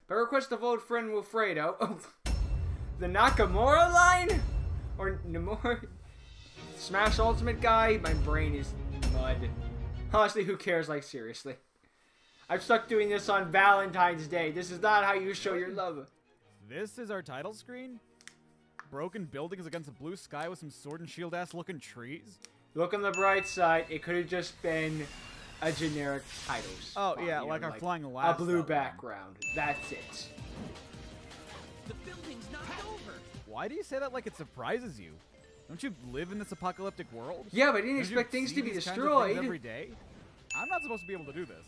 By request of old friend Wilfredo. Oh, the Nakamura line? Or Nomura? Smash Ultimate guy? My brain is mud. Honestly, who cares? Like, seriously. I'm stuck doing this on Valentine's Day. This is not how you show your love. This is our title screen? Broken buildings against a blue sky with some sword and shield ass looking trees? Look on the bright side. It could have just been a generic title spot, Oh, yeah, like our flying lass. A blue background. That's it. The building's not over. Why do you say that like it surprises you? Don't you live in this apocalyptic world? Yeah, but I didn't Don't you expect things see to be these kinds of destroyed. things every day? I'm not supposed to be able to do this.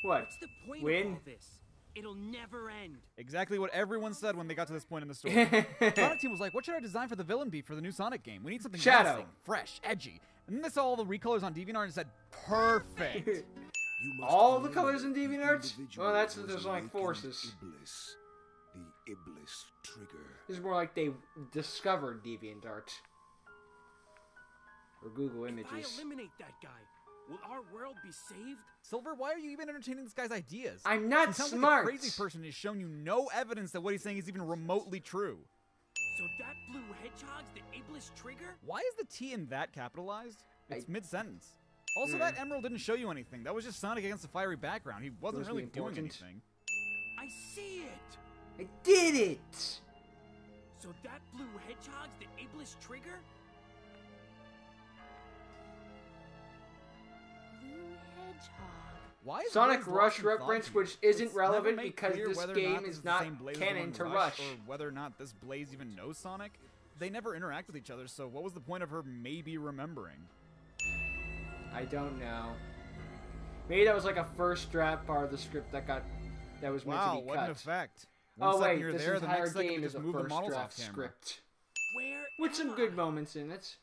What? What's the point Win? of all this? It'll never end. Exactly what everyone said when they got to this point in the story. Sonic Team was like, what should our design for the villain be for the new Sonic game? We need something Shadow. menacing, fresh, edgy. And then they saw all the recolors on DeviantArt and said, perfect. All the colors in DeviantArt? Well, that's the Sonic Forces. Iblis, the Iblis trigger. This is more like they discovered DeviantArt. Or Google If I Images. eliminate that guy, will our world be saved? Silver, why are you even entertaining this guy's ideas? I'm not he sounds smart. like a crazy person who's shown you no evidence that what he's saying is even remotely true. So that blue hedgehog's the Iblis trigger? Why is the T in that capitalized? It's mid-sentence. Also, Hmm. that emerald didn't show you anything. That was just Sonic against a fiery background. He wasn't really doing important. anything. I see it. I did it! So that blue hedgehog's the Iblis trigger? Blue hedgehog. Why is Sonic Blaze Rush lost in thought reference, here? which isn't It's relevant never made because clear this whether or game not is this the not same Blaze as the canon one to in Rush. or whether or not this Blaze even knows Sonic. They never interact with each other, so what was the point of her maybe remembering? I don't know. Maybe that was like a first draft part of the script that was meant Wow, to be what cut. an effect. One Oh second wait, you're this there, the entire next second game you is just a move the first models draft off camera. script. Where With am some good I? moments in it.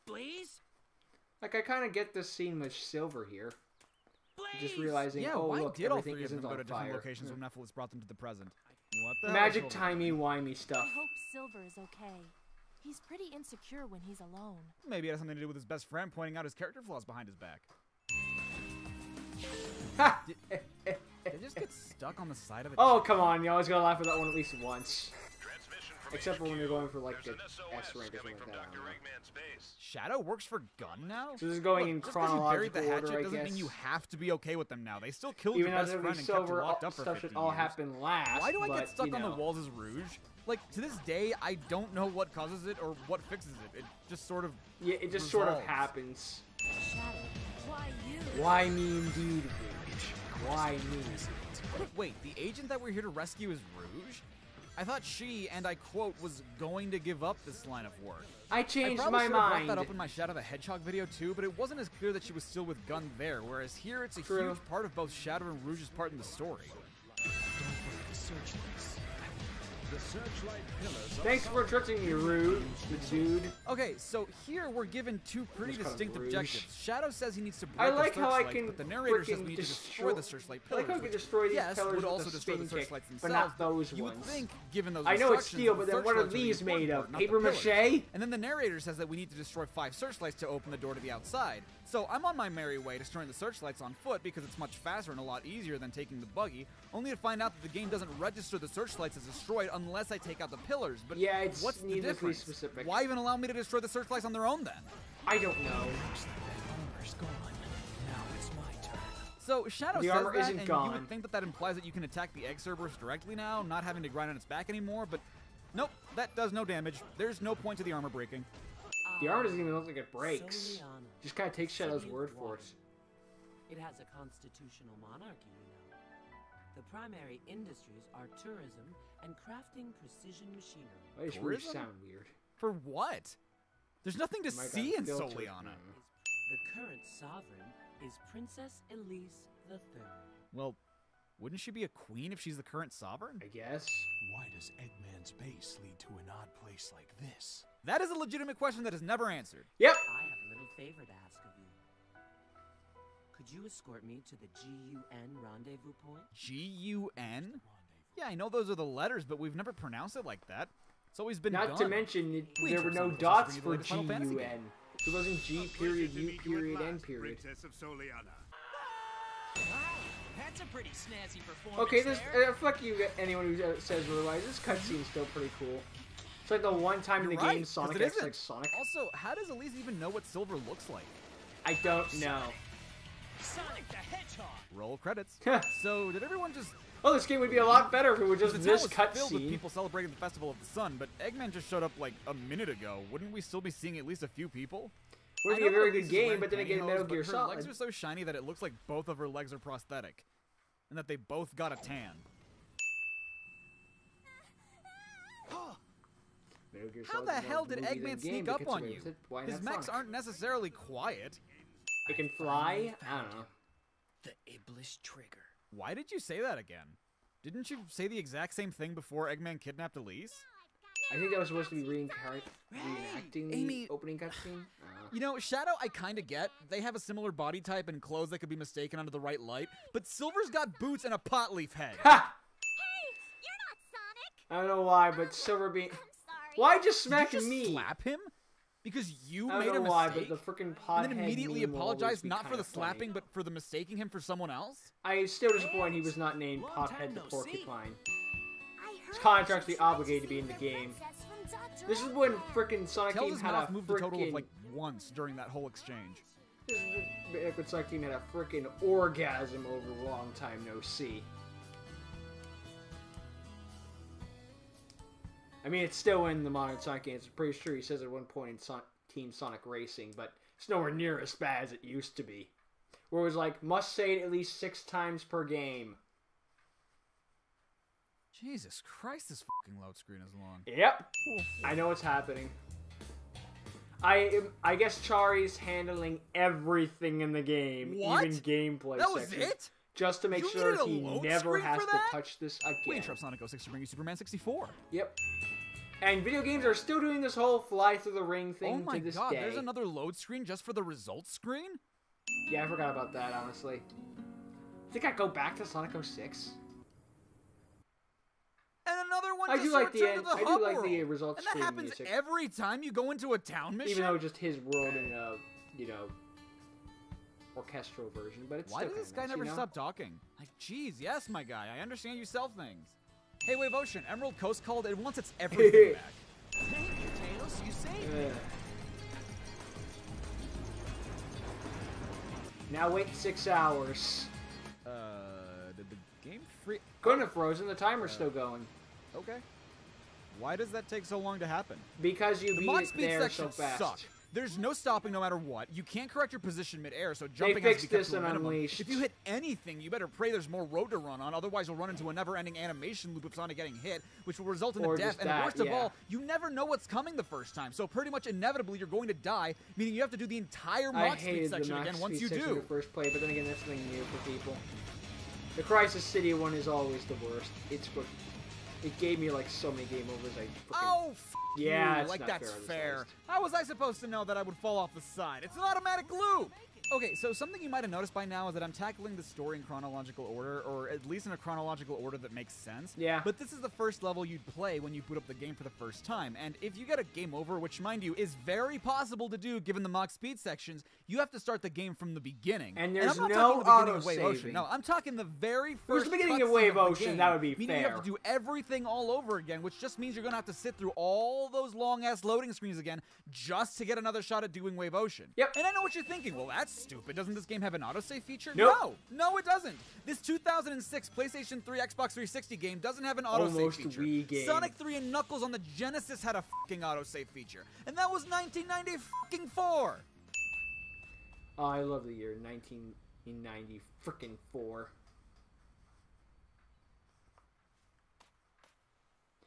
Blaze? Like, I kind of get this scene with Silver here. Blaze! Just realizing, Yeah, oh why look, did all everything three of them isn't go to on different fire. locations when Nephilis brought them to the present? What the Magic, hell is Silver timey, doing? wimey stuff. I hope Silver is okay. He's pretty insecure when he's alone. Maybe it has something to do with his best friend pointing out his character flaws behind his back. Ha! They just get stuck on the side of the Oh, come on, you always gotta laugh at that one at least once. Except for when you're going for, like, the S rank or something like that. I don't know. Shadow works for Gun now? So this is going Look, in just 'cause you buried the chronological hatchet order, I doesn't guess. mean you have to be okay with them now. They still killed Even your though best the friend and kept you Silver locked up for stuff 50 should all years. happen last. Why do I but, get stuck you on the know. walls as Rouge? Like, to this day, I don't know what causes it or what fixes it. It just sort of Yeah, it just sort of resolves. happens. Shadow. Why you? Why me indeed, Rouge? Why me? Wait, the agent that we're here to rescue is Rouge? I thought she, and I quote, was going to give up this line of work. I I changed probably my should have brought mind. that up in my Shadow the Hedgehog video too, but it wasn't as clear that she was still with Gun there, whereas here it's a True. huge part of both Shadow and Rouge's part in the story. Thanks for tricking me, Rouge, the dude. Okay, so here we're given two pretty Just call him distinct Rouge. objectives. Shadow says he needs to break I like the how I searchlight, can but the narrator says we frickin' need to destroy the searchlight I pillars. like how I can which, destroy these yes, pillars would with also a destroy the spin kick, searchlights but themselves. not those You would ones. think, given those I know it's instructions, steel, the but then what are searchlights would be these the important made of? part, not the Paper pillars. mache? And then the narrator says that we need to destroy 5 searchlights to open the door to the outside. So I'm on my merry way destroying the searchlights on foot because it's much faster and a lot easier than taking the buggy, only to find out that the game doesn't register the searchlights as destroyed unless I take out the pillars. But Yeah, it's what's the needlessly difference? specific. Why even allow me to destroy the searchlights on their own then? I don't know. So Shadow The says armor that, isn't and you gone. would think that that implies that you can attack the egg Cerberus directly now, not having to grind on its back anymore, but nope, that does no damage. There's no point to the armor breaking. The armor doesn't even look like it breaks. Soliana. Just kind of take Shadow's City of word for Water. it. It has a constitutional monarchy, you know. The primary industries are tourism and crafting precision machinery. Why does Rouge Tourism? sound weird? For what? There's nothing to Oh my God, see in filter. Soliana. The current sovereign is Princess Elise III. Well, wouldn't she be a queen if she's the current sovereign? I guess. Why does Eggman's base lead to an odd place like this? That is a legitimate question that is never answered. Yep. I have a little favor to ask of you. Could you escort me to the GUN rendezvous point? G-U-N? Yeah, I know those are the letters, but we've never pronounced it like that. It's always been Not done. to mention, We there were chose no something dots to for bring you the Final Fantasy game. G-U-N. It wasn't G period, U period, N period. Princess of Soliana. That's a pretty snazzy performance. Okay, this there. fuck you, anyone who says otherwise. This cutscene's still pretty cool. It's like the one time in the You're game right, 'cause Sonic it acts isn't. like Sonic. Also, how does Elise even know what Silver looks like? I don't know. Sonic the Hedgehog. Roll credits. So, did everyone just... Oh, this game would be a lot better if it were just The town this was filled with cutscene. people celebrating the Festival of the Sun, but Eggman just showed up like a minute ago. Wouldn't we still be seeing at least a few people? Would I be know a very that Elise good is game, wearing but then again, pantyhose, Metal but Gear her Solid. legs are so shiny that it looks like both of her legs are prosthetic. And that they both got a tan. Metal Gear How Solid's the more hell of a did movie than Eggman game, sneak but up gets on away you? with it. Why His not mechs Sonic? aren't necessarily quiet. It can fly? I don't know. The Iblis Trigger. Why did you say that again? Didn't you say the exact same thing before Eggman kidnapped Elise? I think that was supposed to be reenacting the Amy. opening cutscene. You know, Shadow I kinda get. They have a similar body type and clothes that could be mistaken under the right light, but Silver's got boots and a pot leaf head. Ha! Hey, you're not Sonic. I don't know why, but Silver being... I'm sorry. Why just Did smack you just me? slap him? Because you I made don't a know why, mistake? but the freaking and pothead then immediately meme will always apologized be not for kinda the slapping, funny. but for the mistaking him for someone else? I'm still disappointed he was not named Long time Pothead the no see. Porcupine. I heard contractually you tried to obligated to be see in the the game. princess from Dr. This is when frickin' Sonic Tails' Team had mouth a moved a total of frickin'... like once during that whole exchange. This is when Sonic Team had a frickin' orgasm over a long time no see. I mean, it's still in the modern Sonic games. I'm pretty sure he says at one point in Team Sonic Racing, but it's nowhere near as bad as it used to be. Where it was like, must say it at least 6 times per game. Jesus Christ, this fucking load screen is long. Yep. I know what's happening. I guess Chari's handling everything in the game, What? even gameplay That was sections, it? just to make You sure needed a he load never screen has for to that? touch this We again. interrupt Sonic 06 to bring you Superman 64. Yep. And video games are still doing this whole fly through the ring Oh thing my to this god, day. there's another load screen just for the results screen? Yeah, I forgot about that, honestly. Think I'd go back to Sonic 06? And another one I just do to like the return end. to the I hub do like the world. results And that screen happens music. every time you go into a town mission? Even though just his world in a, you know, orchestral version, but it's Why still does this kinda guy nice, never you know? stop talking? Like, geez, yes, my guy, I understand you sell things. Hey, Wave Ocean, Emerald Coast called, it wants its everything back. Thank you, Tails. You saved me. Now wait 6 hours. Did the game free? Couldn't have frozen. The timer's still going. Okay. Why does that take so long to happen? Because you The beat mod it speed there so sections fast. suck. There's no stopping no matter what. You can't correct your position mid-air, so jumping has fixed to be kept this to a in minimum. Unleashed. If you hit anything, you better pray there's more road to run on, otherwise you'll run into a never-ending animation loop of Sonic getting hit, which will result in Or a death. just And that, worst of yeah. all, you never know what's coming the first time, so pretty much inevitably you're going to die, meaning you have to do the entire I mod speed hated the section max again once speed you section do. in the first play, but then again, that's something new for people. The Crisis City one is always the worst. It's what it gave me like so many game overs. I freaking Oh, yeah, you. it's Like not that's fair on this fair. list. How was I supposed to know that I would fall off the side? It's an automatic loop. Okay, so something you might have noticed by now is that I'm tackling the story in chronological order, or at least in a chronological order that makes sense. Yeah. But this is the first level you'd play when you boot up the game for the first time, and if you get a game over, which mind you is very possible to do given the mock speed sections, you have to start the game from the beginning. And there's I'm not no talking the beginning of Wave auto-saving. Ocean. No, I'm talking the very If it was first. the beginning of cutscene Wave the Ocean, game, that would be meaning you have fair. to do everything all over again, which just means you're gonna have to sit through all those long-ass loading screens again just to get another shot at doing Wave Ocean. Yep. And I know what you're thinking. Well, that's stupid. Doesn't this game have an autosave feature? Nope. No, it doesn't. This 2006 PlayStation 3, Xbox 360 game doesn't have an autosave Almost feature. Wii game. Sonic 3 and Knuckles on the Genesis had a fucking autosave feature, and that was 1994. Oh, I love the year 1990 frickin' 4.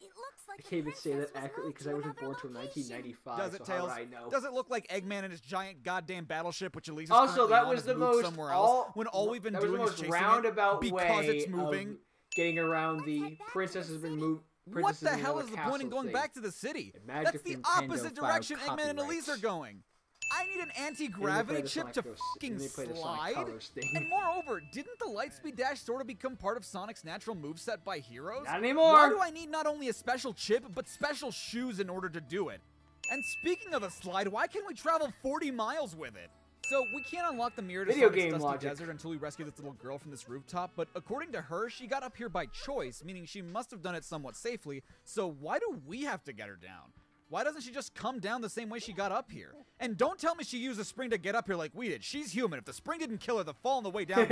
It looks like I can't even say that the princess was accurately moved because to I wasn't another born until location. 1995. Does it, so how Tails? would I know? Does it look like Eggman and his giant goddamn battleship, which Elise is Also, currently that on, was is the moved most somewhere else, when all all we've been that was doing the is most chasing roundabout it because way it's moving? of getting around the Like that princess has been moved. What the hell is the point in going back to the city? Imagine That's if the Nintendo opposite filed direction Eggman and Elise are copyrights. going. I need an And anti-gravity they play the chip to Sonic fucking and they play the Sonic slide. Colors thing. And moreover, didn't the Lightspeed Dash sort of become part of Sonic's natural moveset by Heroes? Not anymore. Why do I need not only a special chip, but special shoes in order to do it? And speaking of the slide, why can't we travel 40 miles with it? So, we can't unlock the mirror to Video Sonic's game dusty logic. desert until we rescue this little girl from this rooftop, but according to her, she got up here by choice, meaning she must have done it somewhat safely, so why do we have to get her down? Why doesn't she just come down the same way she got up here? And don't tell me she used a spring to get up here like we did. She's human. If the spring didn't kill her, the fall on the way down...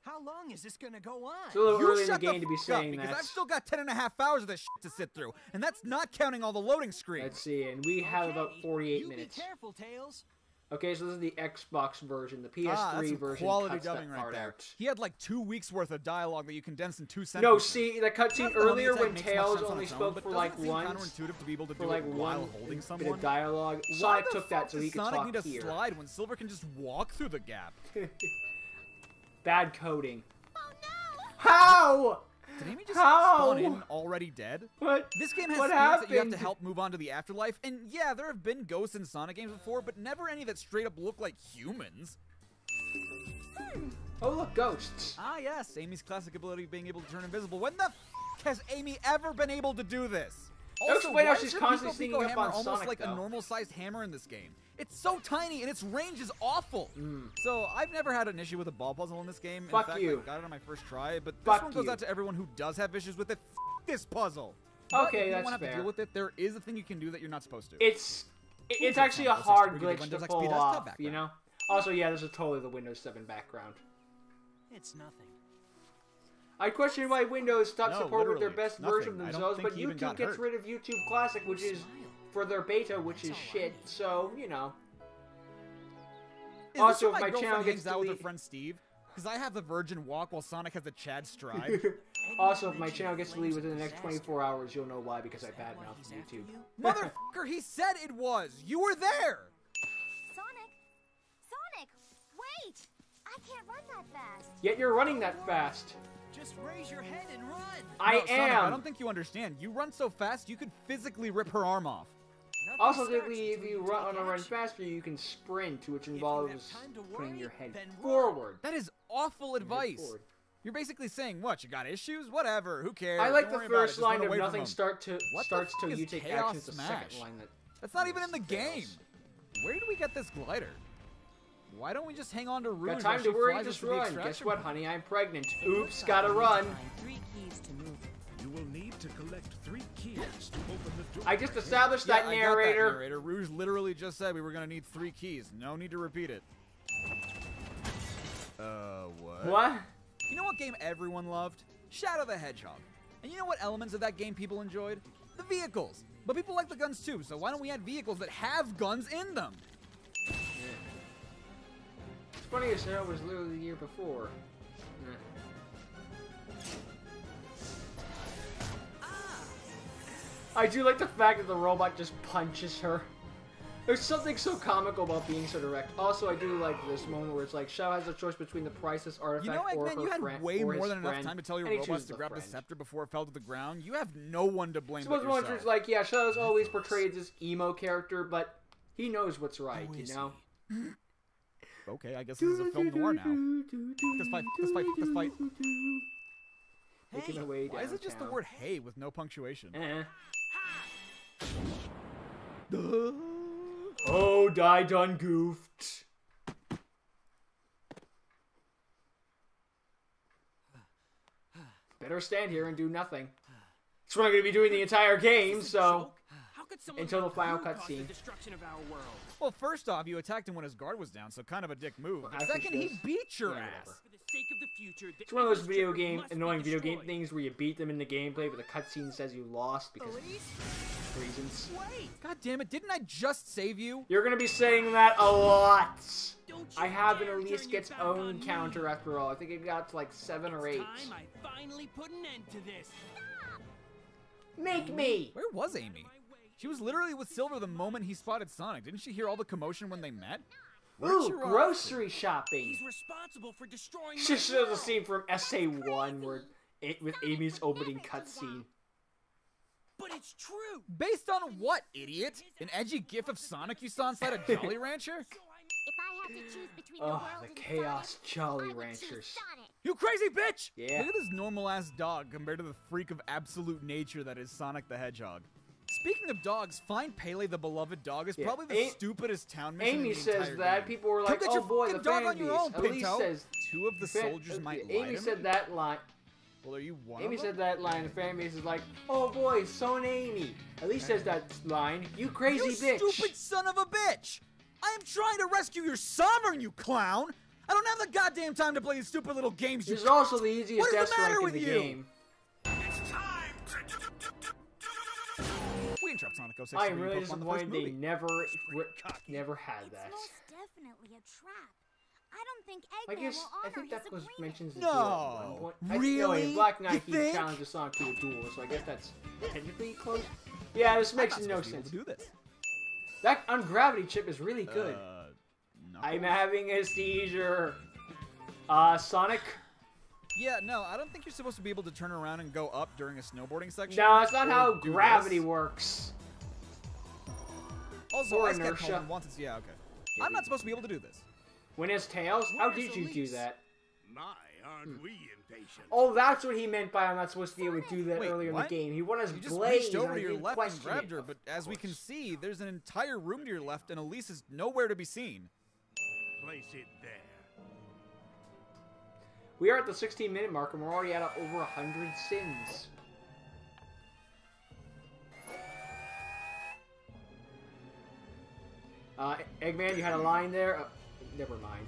How long is this gonna go on? It's a little You early in the shut game to be f- up, saying because that. I've still got 10.5 hours of this shit to sit through, and that's not counting all the loading screens. Let's see, and we have about 48 you minutes. Be careful, Tails. Okay, so this is the Xbox version. The PS3 that's some version quality cuts dubbing that right part there. out. He had like 2 weeks worth of dialogue that you condensed in 2 sentences. No, see, the cutscene Not that earlier Omni when Attack makes much Tails sense on only its own, spoke but for doesn't like it seem once, counterintuitive to be able to for do like it while one holding bit someone. of dialogue. Why Sonic the took that fuck so he does could Sonic talk need to here. slide when Silver can just walk through the gap? Bad coding. Oh no! How? Did Amy just How? spawn in already dead? What? This game has What spirits that you have happened? to help move on to the afterlife, and yeah, there have been ghosts in Sonic games before, but never any that straight up look like humans. Oh look, ghosts. Ah yes, Amy's classic ability of being able to turn invisible. When the f has Amy ever been able to do this? Also, explain how why she's is her constantly Pico sneaking up hammer on almost Sonic, like though? a normal-sized hammer in this game? It's so tiny and its range is awful. Hmm. So I've never had an issue with a ball puzzle in this game. Fuck in fact, you. I got it on my first try, but this Fuck one goes you. out to everyone who does have issues with it. F this puzzle. But Okay, if you that's don't have to fair. deal with it, there is a thing you can do that you're not supposed to. It's Ooh, actually a Windows hard XP glitch Windows to XP pull desktop off, you background. know? Also, yeah, this is totally the Windows 7 background. It's nothing. I question why Windows stopped No, supporting their literally, best nothing. version of I don't themselves, think but he even YouTube got gets hurt. rid of YouTube Classic, which is for their beta, which is shit. So, you know. Is Also, this if why my my channel girlfriend gets hangs out with her delete- friend Steve? Because I have the Virgin Walk while Sonic has the Chad Stride. Also, if my channel gets deleted within the next 24 hours, you'll know why, because I badmouthed YouTube. Motherfucker, he said it was! You were there! Sonic! Sonic! Wait! I can't run that fast. Yet you're running that fast. Just raise your head and run. I No, Sonic, am. I don't think you understand. You run so fast, you could physically rip her arm off. Nothing Also, starts typically, if until you take want to run action. faster, you can sprint, which you have involves time to putting worry, your head then run. forward. That is awful advice. forward. You're basically saying, what, you got issues? Whatever, who cares? I like Don't the worry about it, first just run line of away from nothing them. starts the till fuck you is take Chaos action. It's the Smash? second line that. That's not even in the fails. game. Where did we get this glider? Why don't we just hang on to Rouge Got time while to she worry, flies us just to the run. extraction Guess what, point? honey? I'm pregnant. It looks Oops, like gotta you need to run. find 3 keys to move it. You will need to collect 3 keys to open the door. I just established Yeah, that I got narrator. that narrator. Rouge literally just said we were gonna need 3 keys. No need to repeat it. What? What? You know what game everyone loved? Shadow the Hedgehog. And you know what elements of that game people enjoyed? The vehicles. But people like the guns too, so why don't we add vehicles that have guns in them? It's funny as hell was literally the year before. I do like the fact that the robot just punches her. There's something so comical about being so direct. Also, I do like this moment where it's like Shadow has a choice between the priceless artifact You know, or Eggman, her you had friend, way or his more than enough friend, time to tell your and he robots chooses to the grab the friend. scepter before it fell to the ground. You have no one to blame Suppose but one yourself. is like, yeah, Shadow's always portrayed as emo character, but he knows what's right, you know? Okay, I guess this is a film noir now. This fight, this fight, this fight. Making Hey, our way why is it just the downtown. word hey with no punctuation? Oh, die done goofed. Better stand here and do nothing. That's what I'm going to be doing the entire game, so... How could someone Until the like final you cause the cutscene. destruction of our world? Well, first off, you attacked him when his guard was down, so kind of a dick move. Well, But I think second, he this- beat your yeah, ass. whatever. For the sake of the future, the It's one of those Aegis video Trigger game, must be annoying video game destroyed. things where you beat them in the gameplay, but the cutscene says you lost because of reasons. Wait! God damn it, didn't I just save you? You're going to be saying that a lot. Don't you I have an dare Elise turn gets your back own on me. counter after all. I think it got to like 7 or 8. Time I finally put an end to this. Make me! Where was Amy? She was literally with Silver the moment he spotted Sonic. Didn't she hear all the commotion when they met? Where'd Ooh, she run off to? grocery shopping. He's responsible for destroying She my shows a world. scene from SA1 where it with Amy's opening cutscene. But it's true. Based on what, idiot? An edgy gif of Sonic you saw inside a Jolly Rancher? If I had to choose between the Oh, world the and Chaos Sonic, Jolly I would Ranchers. choose Sonic. You crazy bitch! Yeah. Look at this normal ass dog compared to the freak of absolute nature that is Sonic the Hedgehog. Speaking of dogs, Find Pele the Beloved Dog is Yeah, probably the stupidest town mission Amy in the says entire that. game. People were Come like, get "Oh your boy, the fucking dog fan on your base." own, Elise Pinto. says, Two of the soldiers might lie Amy to said me. that line. Well, are you one Amy of them? said that line. The fan base is like, "Oh boy, so and Amy." Elise says that line. You crazy You bitch. stupid son of a bitch! I am trying to rescue your sovereign, you clown! I don't have the goddamn time to play these stupid little games, you This is also the easiest What is death the matter rank in with the you? game. We interrupt Sonic 06 I to am read really Pokemon the first disappointed they movie. never had It's that. most definitely a trap. I don't think I Eggman guess will I honor think that his was agreement. mentions the No. duel at one point. Really? No, in Black Knight You he think? challenges Sonic to a duel, so I guess that's technically close. Yeah, this I'm makes not no supposed to be able sense. to do this. That ungravity chip is really good. Knuckles? I'm having a seizure. Sonic? Yeah, no, I don't think you're supposed to be able to turn around and go up during a snowboarding section. No, it's not or how do gravity this. works. Also, or Ice Cat inertia. Coleman wants its... Yeah, okay. I'm not supposed to be able to do this. When it's tails? How did you do that? My, aren't we impatient? Oh, that's what he meant by I'm not supposed to be able to do that Wait, earlier in what? the game. He wanted his You just blades. reached over and I to your didn't left and question grabbed it. her, but as we can see, there's an entire room to your left, and Elise is nowhere to be seen. Place it there. We are at the 16-minute mark, and we're already at over 100 sins. Eggman, you had a line there? Never mind.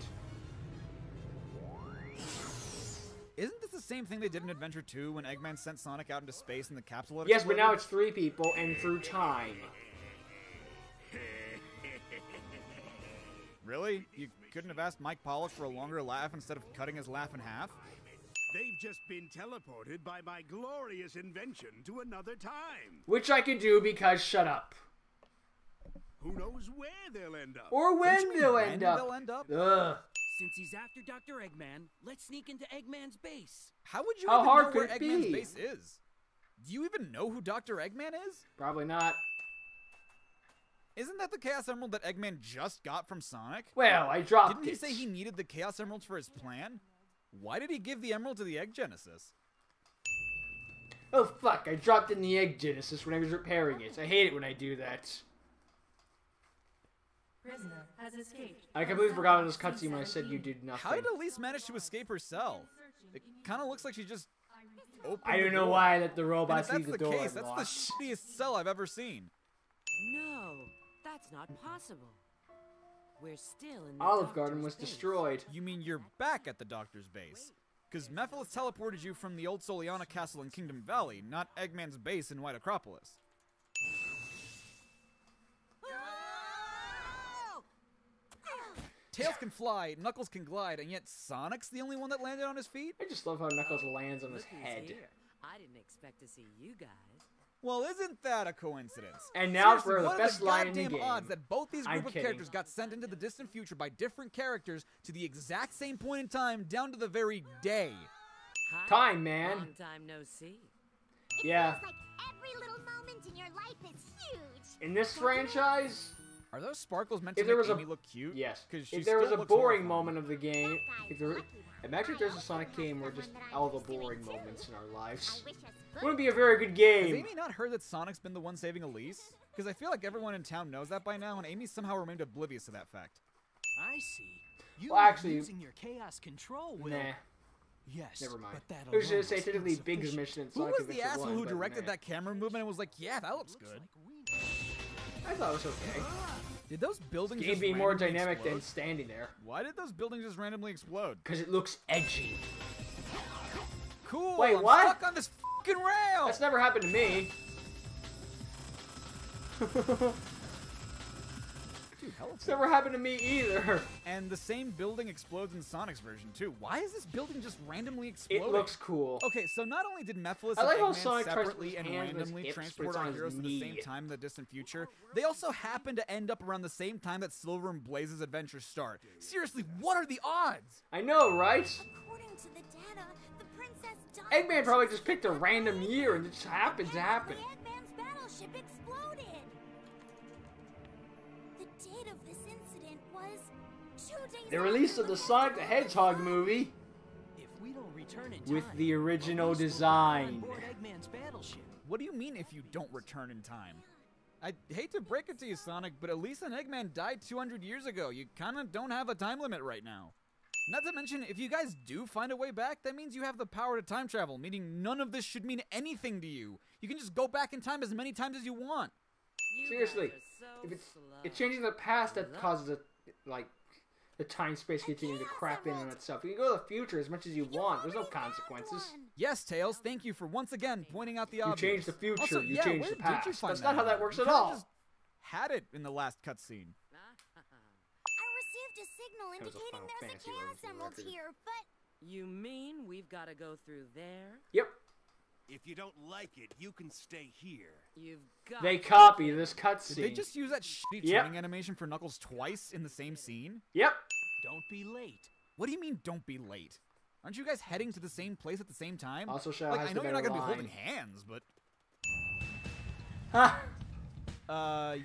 Isn't this the same thing they did in Adventure 2 when Eggman sent Sonic out into space and the capsule had Yes, but now exploded? it's 3 people, and through time. Really? You couldn't have asked Mike Polish for a longer laugh instead of cutting his laugh in half? They've just been teleported by my glorious invention to another time. Which I could do because shut up. Who knows where they'll end up? Or Don't when you mean they'll when end up. they'll end up? Ugh. Since he's after Dr. Eggman, let's sneak into Eggman's base. How would you How even hard know where could it Eggman's be? base is? Do you even know who Dr. Eggman is? Probably not. Isn't that the Chaos Emerald that Eggman just got from Sonic? Well, I dropped Didn't he it. say he needed the Chaos Emeralds for his plan? Why did he give the emerald to the Egg Genesis? Oh, fuck. I dropped in the Egg Genesis when I was repairing it. I hate it when I do that. Prisoner has escaped. I completely forgot on this cutscene when I said you did nothing. How did Elise manage to escape her cell? It kind of looks like she just opened I the don't know door. why I let the And robots if leave that's the the door case, that's unlocked. the shittiest cell I've ever seen. No, that's not possible. We're still in the Olive Garden doctor's was base. destroyed. You mean you're back at the Doctor's base? Because Mephiles teleported you from the old Soliana Castle in Kingdom Valley, not Eggman's base in White Acropolis. Tails can fly, Knuckles can glide, and yet Sonic's the only one that landed on his feet? I just love how Knuckles lands on his Look who's head. here. I didn't expect to see you guys. Well, isn't that a coincidence? And now Seriously, for the what are best line in the goddamn game. odds that both these I'm group of kidding. characters got sent into the distant future by different characters to the exact same point in time, down to the very day? Hi. Time, man. Long time no see. It Yeah. feels like every little moment in your life is huge. In this franchise, Are those sparkles meant to if there make was Amy look cute? yes. 'Cause she If there was still a looks boring horrifying. moment of the game, imagine if there's a Sonic game where just all the boring moments in our lives. I wish us Wouldn't be a very good Has game. Amy not heard that Sonic's been the one saving Elise? Because I feel like everyone in town knows that by now, and Amy somehow remained oblivious to that fact. I see. You Well, are actually- using your chaos control will. Nah, Yes. never mind. But that I was alone gonna say is technically Big's insufficient. mission in Who Sonic was the Adventure asshole 1, who but directed nah. that camera movement and was like, yeah, that looks Looks good? like we I thought it was okay. Did those buildings Game just being more randomly dynamic explode? than standing there. Why did those buildings just randomly explode? Because it looks edgy. Cool, Wait, I'm what? stuck on this fucking rail! That's never happened to me. Dude, hell, It's never happened to me either. And the same building explodes in Sonic's version, too. Why is this building just randomly exploding? It looks cool. Okay, so not only did Mephiles I like and how Eggman Sonic tries to put separately his and hands on his randomly hips, but transport it's on our his heroes to the same knee. time in the distant future, they also happen to end up around the same time that Silver and Blaze's adventures start. Seriously, what are the odds? I know, right? According to the data, the princess died. Eggman probably just picked a random year and it just happened to happen. Eggman's battleship exploded. The date of this incident was 2 days The release after of the Master Sonic the Chief Hedgehog was movie If we don't return in with time, the original Elise will be design. on board Eggman's battleship. What do you mean if you don't return in time? I hate to break it to you, Sonic, but Elisa and Eggman died 200 years ago. You kind of don't have a time limit right now. Not to mention, if you guys do find a way back, that means you have the power to time travel, meaning none of this should mean anything to you. You can just go back in time as many times as you want. Seriously, if it's changing the past that causes the time-space continuing to crap in on itself. You can go to the future as much as you want. There's no consequences. Yes, Tails, thank you for once again pointing out the You obvious. change the future, Also, you yeah, change where the did you past. find That's not that how that out? works You at kinda all. just had it in the last cutscene. I received a signal That was a indicating Final there's a Fantasy Chaos reference, Emerald record. here, but You mean we've got to go through there? Yep. If you don't like it, you can stay here. You've got They to copy this Did cutscene. they just use that shitty Yep. training animation for Knuckles twice in the same scene? Yep. Don't be late. What do you mean, don't be late? Aren't you guys heading to the same place at the same time? Also, Shadow like, has I the know you're not better gonna be holding line. hands, but... Ha!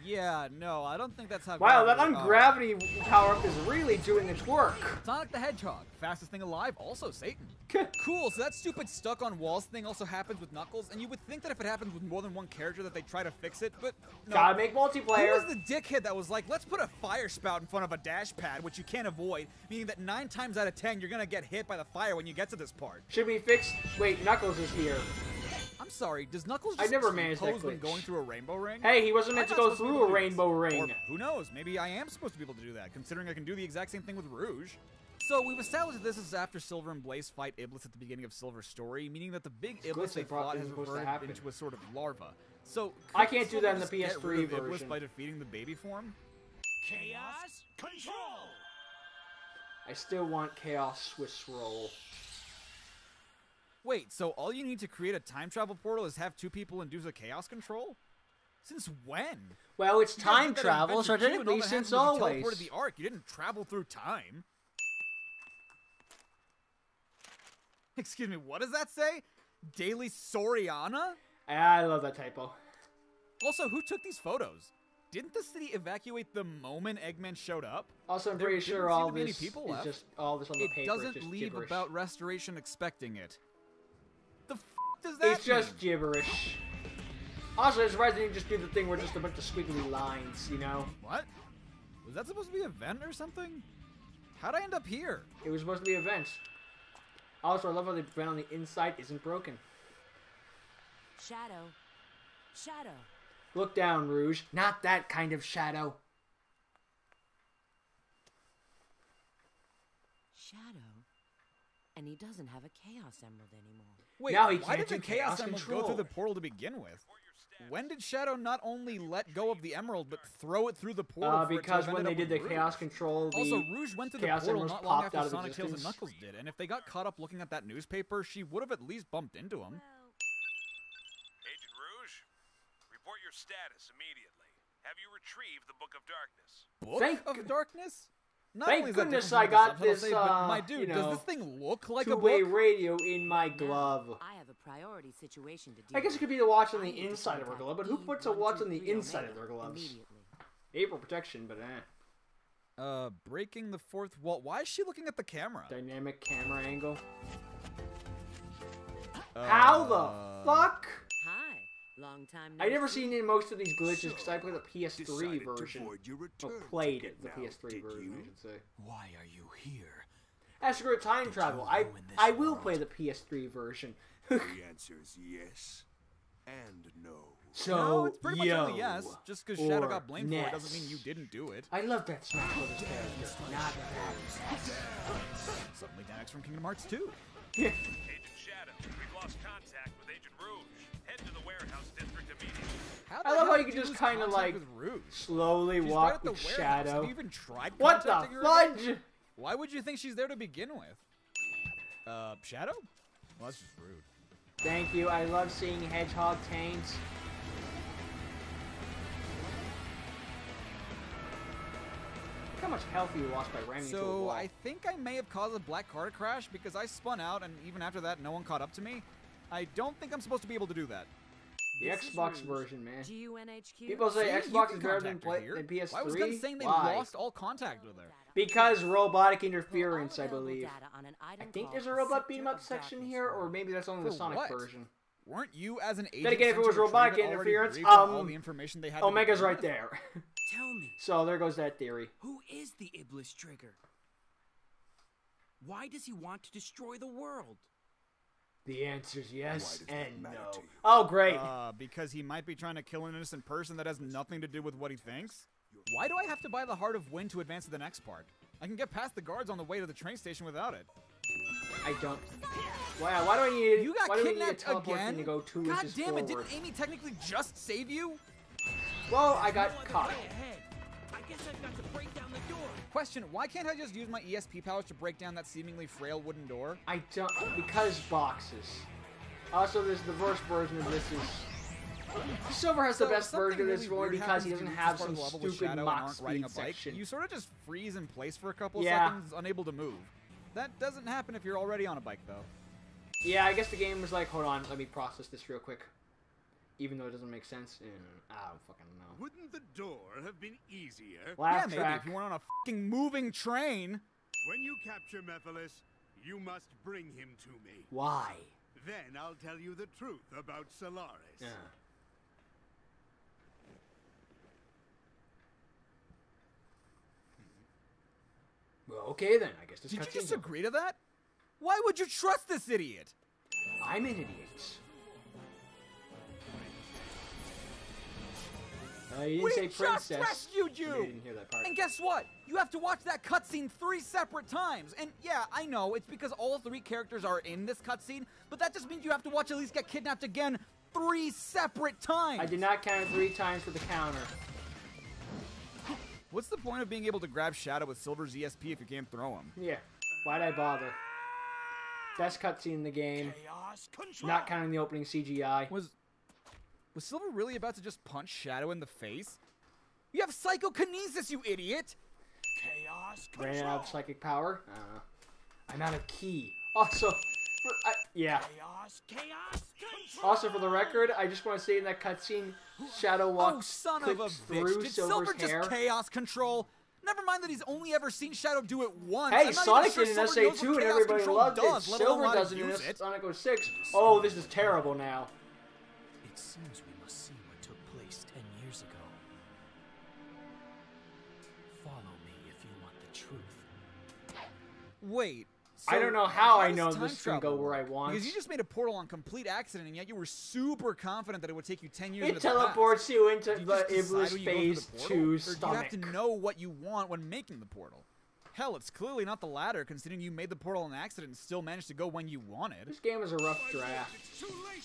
Yeah, no, I don't think that's how... Wow, that gravity- ungravity power-up is really doing its work. Sonic the Hedgehog, fastest thing alive, also Satan. Cool, so that stupid stuck on walls thing also happens with Knuckles, and you would think that if it happens with more than one character that they try to fix it, but no. Gotta make Who multiplayer. was the dickhead that was like, let's put a fire spout in front of a dash pad, which you can't avoid, meaning that 9 times out of 10 you're gonna get hit by the fire when you get to this part. Should we fix... Wait, Knuckles is here. I'm sorry, does Knuckles I just never managed that pose when glitch. going through a rainbow ring? Hey, he wasn't meant to I'm go not supposed through be a able to do rainbow this. ring. Or who knows, maybe I am supposed to be able to do that, considering I can do the exact same thing with Rouge. So we've established that this is after Silver and Blaze fight Iblis at the beginning of Silver's story, meaning that the big Iblis glitch they they brought fought isn't has supposed to reverted happen. into a sort of larva. So I couldn't can't do Silver that in the just get PS3 rid of Iblis version. by defeating the baby form? Chaos control. I still want Chaos Swiss Roll. Wait, so all you need to create a time travel portal is have 2 people induce a chaos control? Since when? Well, it's You guys time did that in travel, so Adventure 2, and all technically that since happened was you always. teleported the Ark. You didn't travel through time. Excuse me, what does that say? Daily Soriana? I love that typo. Also, who took these photos? Didn't the city evacuate the moment Eggman showed up? Also, I'm There pretty didn't sure seem all to be any this people is left. just all this on the It paper. is doesn't just leave gibberish. about restoration expecting it. The f does that It's just mean? gibberish. Also, it's surprising you just do the thing where just a bunch of squiggly lines, you know? What? Was that supposed to be a vent or something? How'd I end up here? It was supposed to be a vent. Also, I love how the vent on the inside isn't broken. Shadow. Shadow. Look down, Rouge. Not that kind of shadow. Shadow. And he doesn't have a Chaos Emerald anymore. Wait, Now he why can't did the do Chaos Chaos Emerald Control. go through the portal to begin with? When did Shadow not only let go of the Emerald, but throw it through the portal? for it to Because have when ended they up did the with Chaos Rouge? Control, the Also, Rouge went through the Chaos portal Emeralds not long popped after out of Sonic, Tails, and existence. Knuckles did, and if they got caught up looking at that newspaper, she would have at least bumped into him. Agent Rouge, report your status immediately. Have you retrieved the Book of Darkness? Book Thank of Darkness? Not thank only is that goodness different I from got what the subtitles this, say, but my dude, you does know, this thing look like a two-way book? radio in my glove. I have a priority situation to deal I guess it with. could be the watch on I the need to inside of her contact glove, but who puts a watch on the E123 inside of Omega their gloves? immediately. April protection, but Breaking the fourth wall. Why is she looking at the camera? Dynamic camera angle. How the fuck? Hi. Long time no I never see. seen in most of these glitches because I played the PS3 Decided to version. void your Or return played ticket the now, PS3 did version, you? I should say. Why are you here? As for time travel, I ruin this will world? play the PS3 version. The answer is yes and no. So, No, it's pretty much yo, only yes. Just because Shadow or got blamed for it doesn't Ness. mean you didn't do it. I love that Smash Brothers character. Not that. Suddenly Dax from Kingdom Hearts 2. Agent Shadow, we've lost contact with Agent Rouge. Head to the warehouse district immediately. How I the love hell how you did can just lose kind of contact like with Rouge? slowly She's right walk at the with warehouse. Shadow. Have you even tried What the contacting her again? fudge? Why would you think she's there to begin with? Shadow? Well, that's just rude. Thank you. I love seeing hedgehog tanks. Look how much health you lost by ramming into a So wall. I think I may have caused a black car crash because I spun out, and even after that, no one caught up to me. I don't think I'm supposed to be able to do that. The This is Xbox Rouge. version, man. GUNHQ. People say See, you Xbox can is better than, contact her here. than PS3. Why was Gun saying they Why? lost all contact with her? Because robotic Pull all interference, I available believe. data on an I item think called there's a the robot Scepter beat 'em up of section Darkness here, file. or maybe that's only the For Sonic what? version. Weren't you, as an agent, Then again, if it sent was to retrieve robotic it, already interference, briefed on all the information they had to Omega's begin right with? there. Tell me, So there goes that theory. who is the Iblis Trigger? Why does he want to destroy the world? The answer's yes Why does that and matter no. to you? Oh, great. Because he might be trying to kill an innocent person that has nothing to do with what he thinks? Why do I have to buy the Heart of Wind to advance to the next part? I can get past the guards on the way to the train station without it. I don't. Why do I need? You got why do we need a kidnapped teleport again? thing to go 2 God inches damn it, forward? didn't Amy technically just save you? Well, I got No other caught. way ahead. I guess I've got to break down the door. Question, why can't I just use my ESP powers to break down that seemingly frail wooden door? I don't, because boxes. Also, there's the reverse version of this is. Silver has the best version of this one because he doesn't have some stupid Mach speed section. You sort of just freeze in place for a couple of Yeah. seconds, unable to move. That doesn't happen if you're already on a bike, though. Yeah, I guess the game was like, hold on, let me process this real quick. Even though it doesn't make sense. I don't fucking know. Wouldn't the door have been easier? Laugh Yeah, maybe track. if you weren't on a fucking moving train. When you capture Mephiles, you must bring him to me. Why? Then I'll tell you the truth about Solaris. Yeah. Well, okay then. I guess this Did you cutscene's just over. agree to that? Why would you trust this idiot? I'm an idiot. You didn't We say just princess. rescued you! Maybe I didn't hear that part. And guess what? You have to watch that cutscene 3 separate times. And yeah, I know, it's because all 3 characters are in this cutscene, but that just means you have to watch Elise get kidnapped again 3 separate times. I did not count it 3 times for the counter. What's the point of being able to grab Shadow with Silver's ESP if you can't throw him? Yeah. Why'd I bother? Best cutscene in the game. Chaos control. Not counting the opening CGI. Was Silver really about to just punch Shadow in the face? You have psychokinesis, you idiot! Chaos Ran control. out of psychic power? I don't know. I'm out of key. Also, yeah. Chaos control. Also, for the record, I just want to say in that cutscene, Shadow walks Oh, son of a clicks bitch. through Did Silver's Silver hair. just chaos control? Never mind that he's only ever seen Shadow do it once. Hey, I'm not Sonic even did sure in Silver knows SA2 what and chaos everybody control loved it. does, let alone Silver how to does it in use it. Sonic 06. Oh, this is terrible now. It seems we must see what took place 10 years ago. Follow me if you want the truth. Wait. I so don't know how I does know time this can go travel where I work? want. Because you just made a portal on complete accident, and yet you were super confident that it would take you 10 years It into the past. teleports you into Did you the just decide Iblis when you go through Phase the portal? 2 Or do you stomach. have to know what you want when making the portal? Hell, it's clearly not the latter, considering you made the portal on accident and still managed to go when you wanted. This game is a rough draft. It's too late.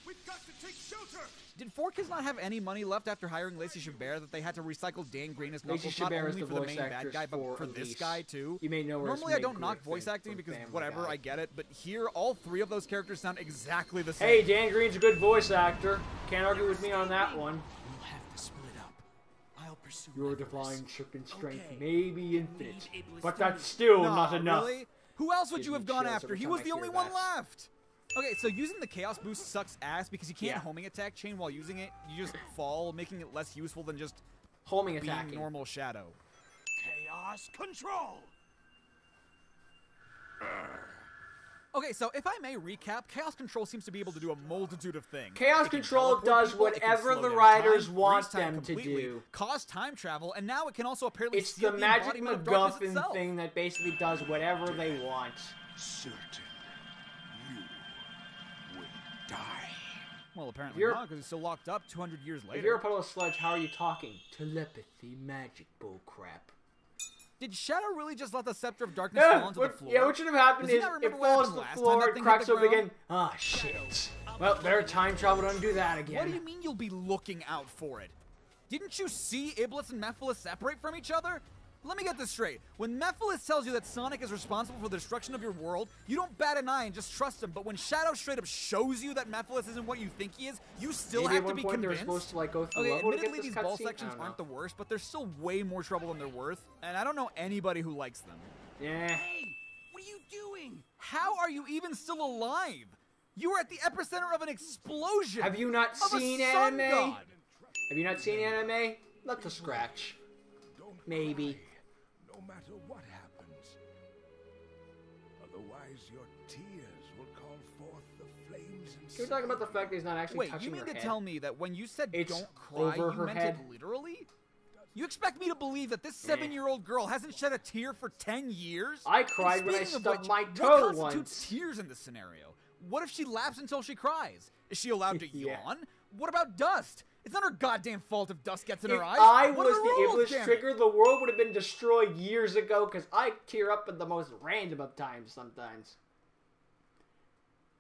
We've got to take shelter. Did 4Kids not have any money left after hiring Lacey Chabert that they had to recycle Dan Green as Lacey Knuckles not Chabert is only the for the voice main bad actress guy, but for for this Elise. guy too? You may know her as Normally I Meg don't knock Griffin voice acting from because Family whatever, Guy. I get it, but here all 3 of those characters sound exactly the same. Hey, Dan Green's a good voice actor. Can't argue with me on that one. We'll have to split up. I'll pursue Your Mephiles. divine serpent strength Okay. may be infinite, Leave Iblis but to that's me. still Nah, not enough. Really? Who else would Gives you me have gone chills after? every He time was I the hear only one that. left. Okay, so using the Chaos Boost sucks ass because you can't Yeah. homing attack chain while using it. You just fall, making it less useful than just Homing being attacking. normal Shadow. Chaos control. Okay, so if I may recap, Chaos Control seems to be able to do a multitude of things. Chaos It can Control teleport does people, it can whatever slow the down writers time, want freeze time them to completely, do. cause time travel, and now it can also apparently It's seal the magic embodiment of darkness MacGuffin itself. thing that basically does whatever they want. Certain you will die. Well, apparently You're- not, because it's still locked up 200 years later. If you're a puddle of sludge, how are you talking? Telepathy, magic, bullcrap. Did Shadow really just let the Scepter of Darkness Yeah, fall onto what, the floor? yeah, what should have happened Does he is not it remember what falls to happened the last time floor, that it thing cracks hit the open ground? again. Ah, shit. Well, better time travel to undo that again. What do you mean you'll be looking out for it? Didn't you see Iblis and Mephiles separate from each other? Let me get this straight. When Mephiles tells you that Sonic is responsible for the destruction of your world, you don't bat an eye and just trust him. But when Shadow straight up shows you that Mephiles isn't what you think he is, you still Maybe have at to one be point they were convinced. supposed to like go through Okay, level to get admittedly, this these ball cutscene? sections I don't aren't know. the worst, but they're still way more trouble than they're worth, and I don't know anybody who likes them. Yeah. Hey, what are you doing? How are you even still alive? You were at the epicenter of an explosion. Have you not of a seen sun anime? god. Have you not seen anime? Let the scratch. Maybe. No matter what happens. Otherwise, your tears will call forth the flames inside. Can we talk about the fact that he's not actually Wait, touching you mean her to head? tell me that when you said It's don't cry, over you her meant head. it literally? You expect me to believe that this 7-year-old girl hasn't shed a tear for 10 years? I cried And when I speaking of stubbed which, my what toe constitutes once. tears in this scenario? What if she laughs until she cries? Is she allowed to Yeah. yawn? What about dust? It's not her goddamn fault if dust gets in If her eyes. I What are was the the rules, Iblis damn it? trigger, the world would have been destroyed years ago because I tear up at the most random of times sometimes.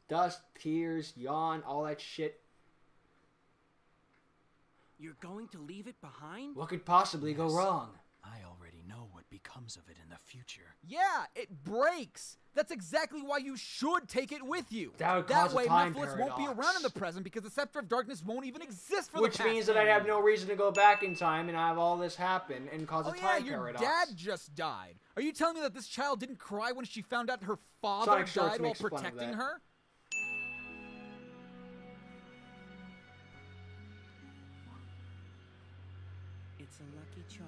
Dust, tears, yawn, all that shit. You're going to leave it behind? What could possibly go wrong? I already know what becomes of it in the future. Yeah, it breaks. That's exactly why you should take it with you. That would cause a way, time Mephiles won't be paradox. around in the present because the Scepter of Darkness won't even exist for Which the past means that 10 I'd have years. no reason to go back in time and have all this happen and cause Oh a yeah, time your paradox. dad just died. Are you telling me that this child didn't cry when she found out her father Sonic Shorts died while makes fun of protecting that. her? It's a lucky charm.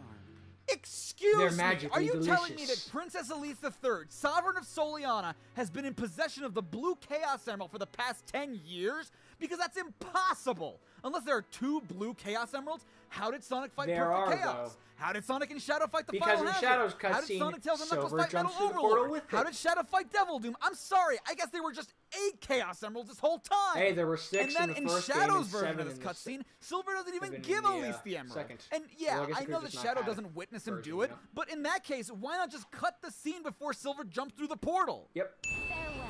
Excuse They're me, magically are you telling me that delicious. Princess Elise III, Sovereign of Soliana, has been in possession of the Blue Chaos Emerald for the past 10 years? Because that's impossible! Unless there are 2 Blue Chaos Emeralds, how did Sonic fight There Perfect are, Chaos? though. How did Sonic and Shadow fight the Because Final in Hazard? Shadow's How did cutscene, Sonic, Tails, and Knuckles Silver fight Metal jumps through the Overlord? portal with How it. did Shadow fight Devil Doom? I'm sorry, I guess they were just 8 Chaos Emeralds this whole time! Hey, there were 6 and then in the first game Shadow's and version 7 of this in the cutscene, Silver doesn't even been give in the, Elise the Emerald. second. And yeah, Well, I guess I you know could've that just not Shadow had it doesn't witness him version, do it, you know? but in that case, why not just cut the scene before Silver jumps through the portal? Yep. Farewell.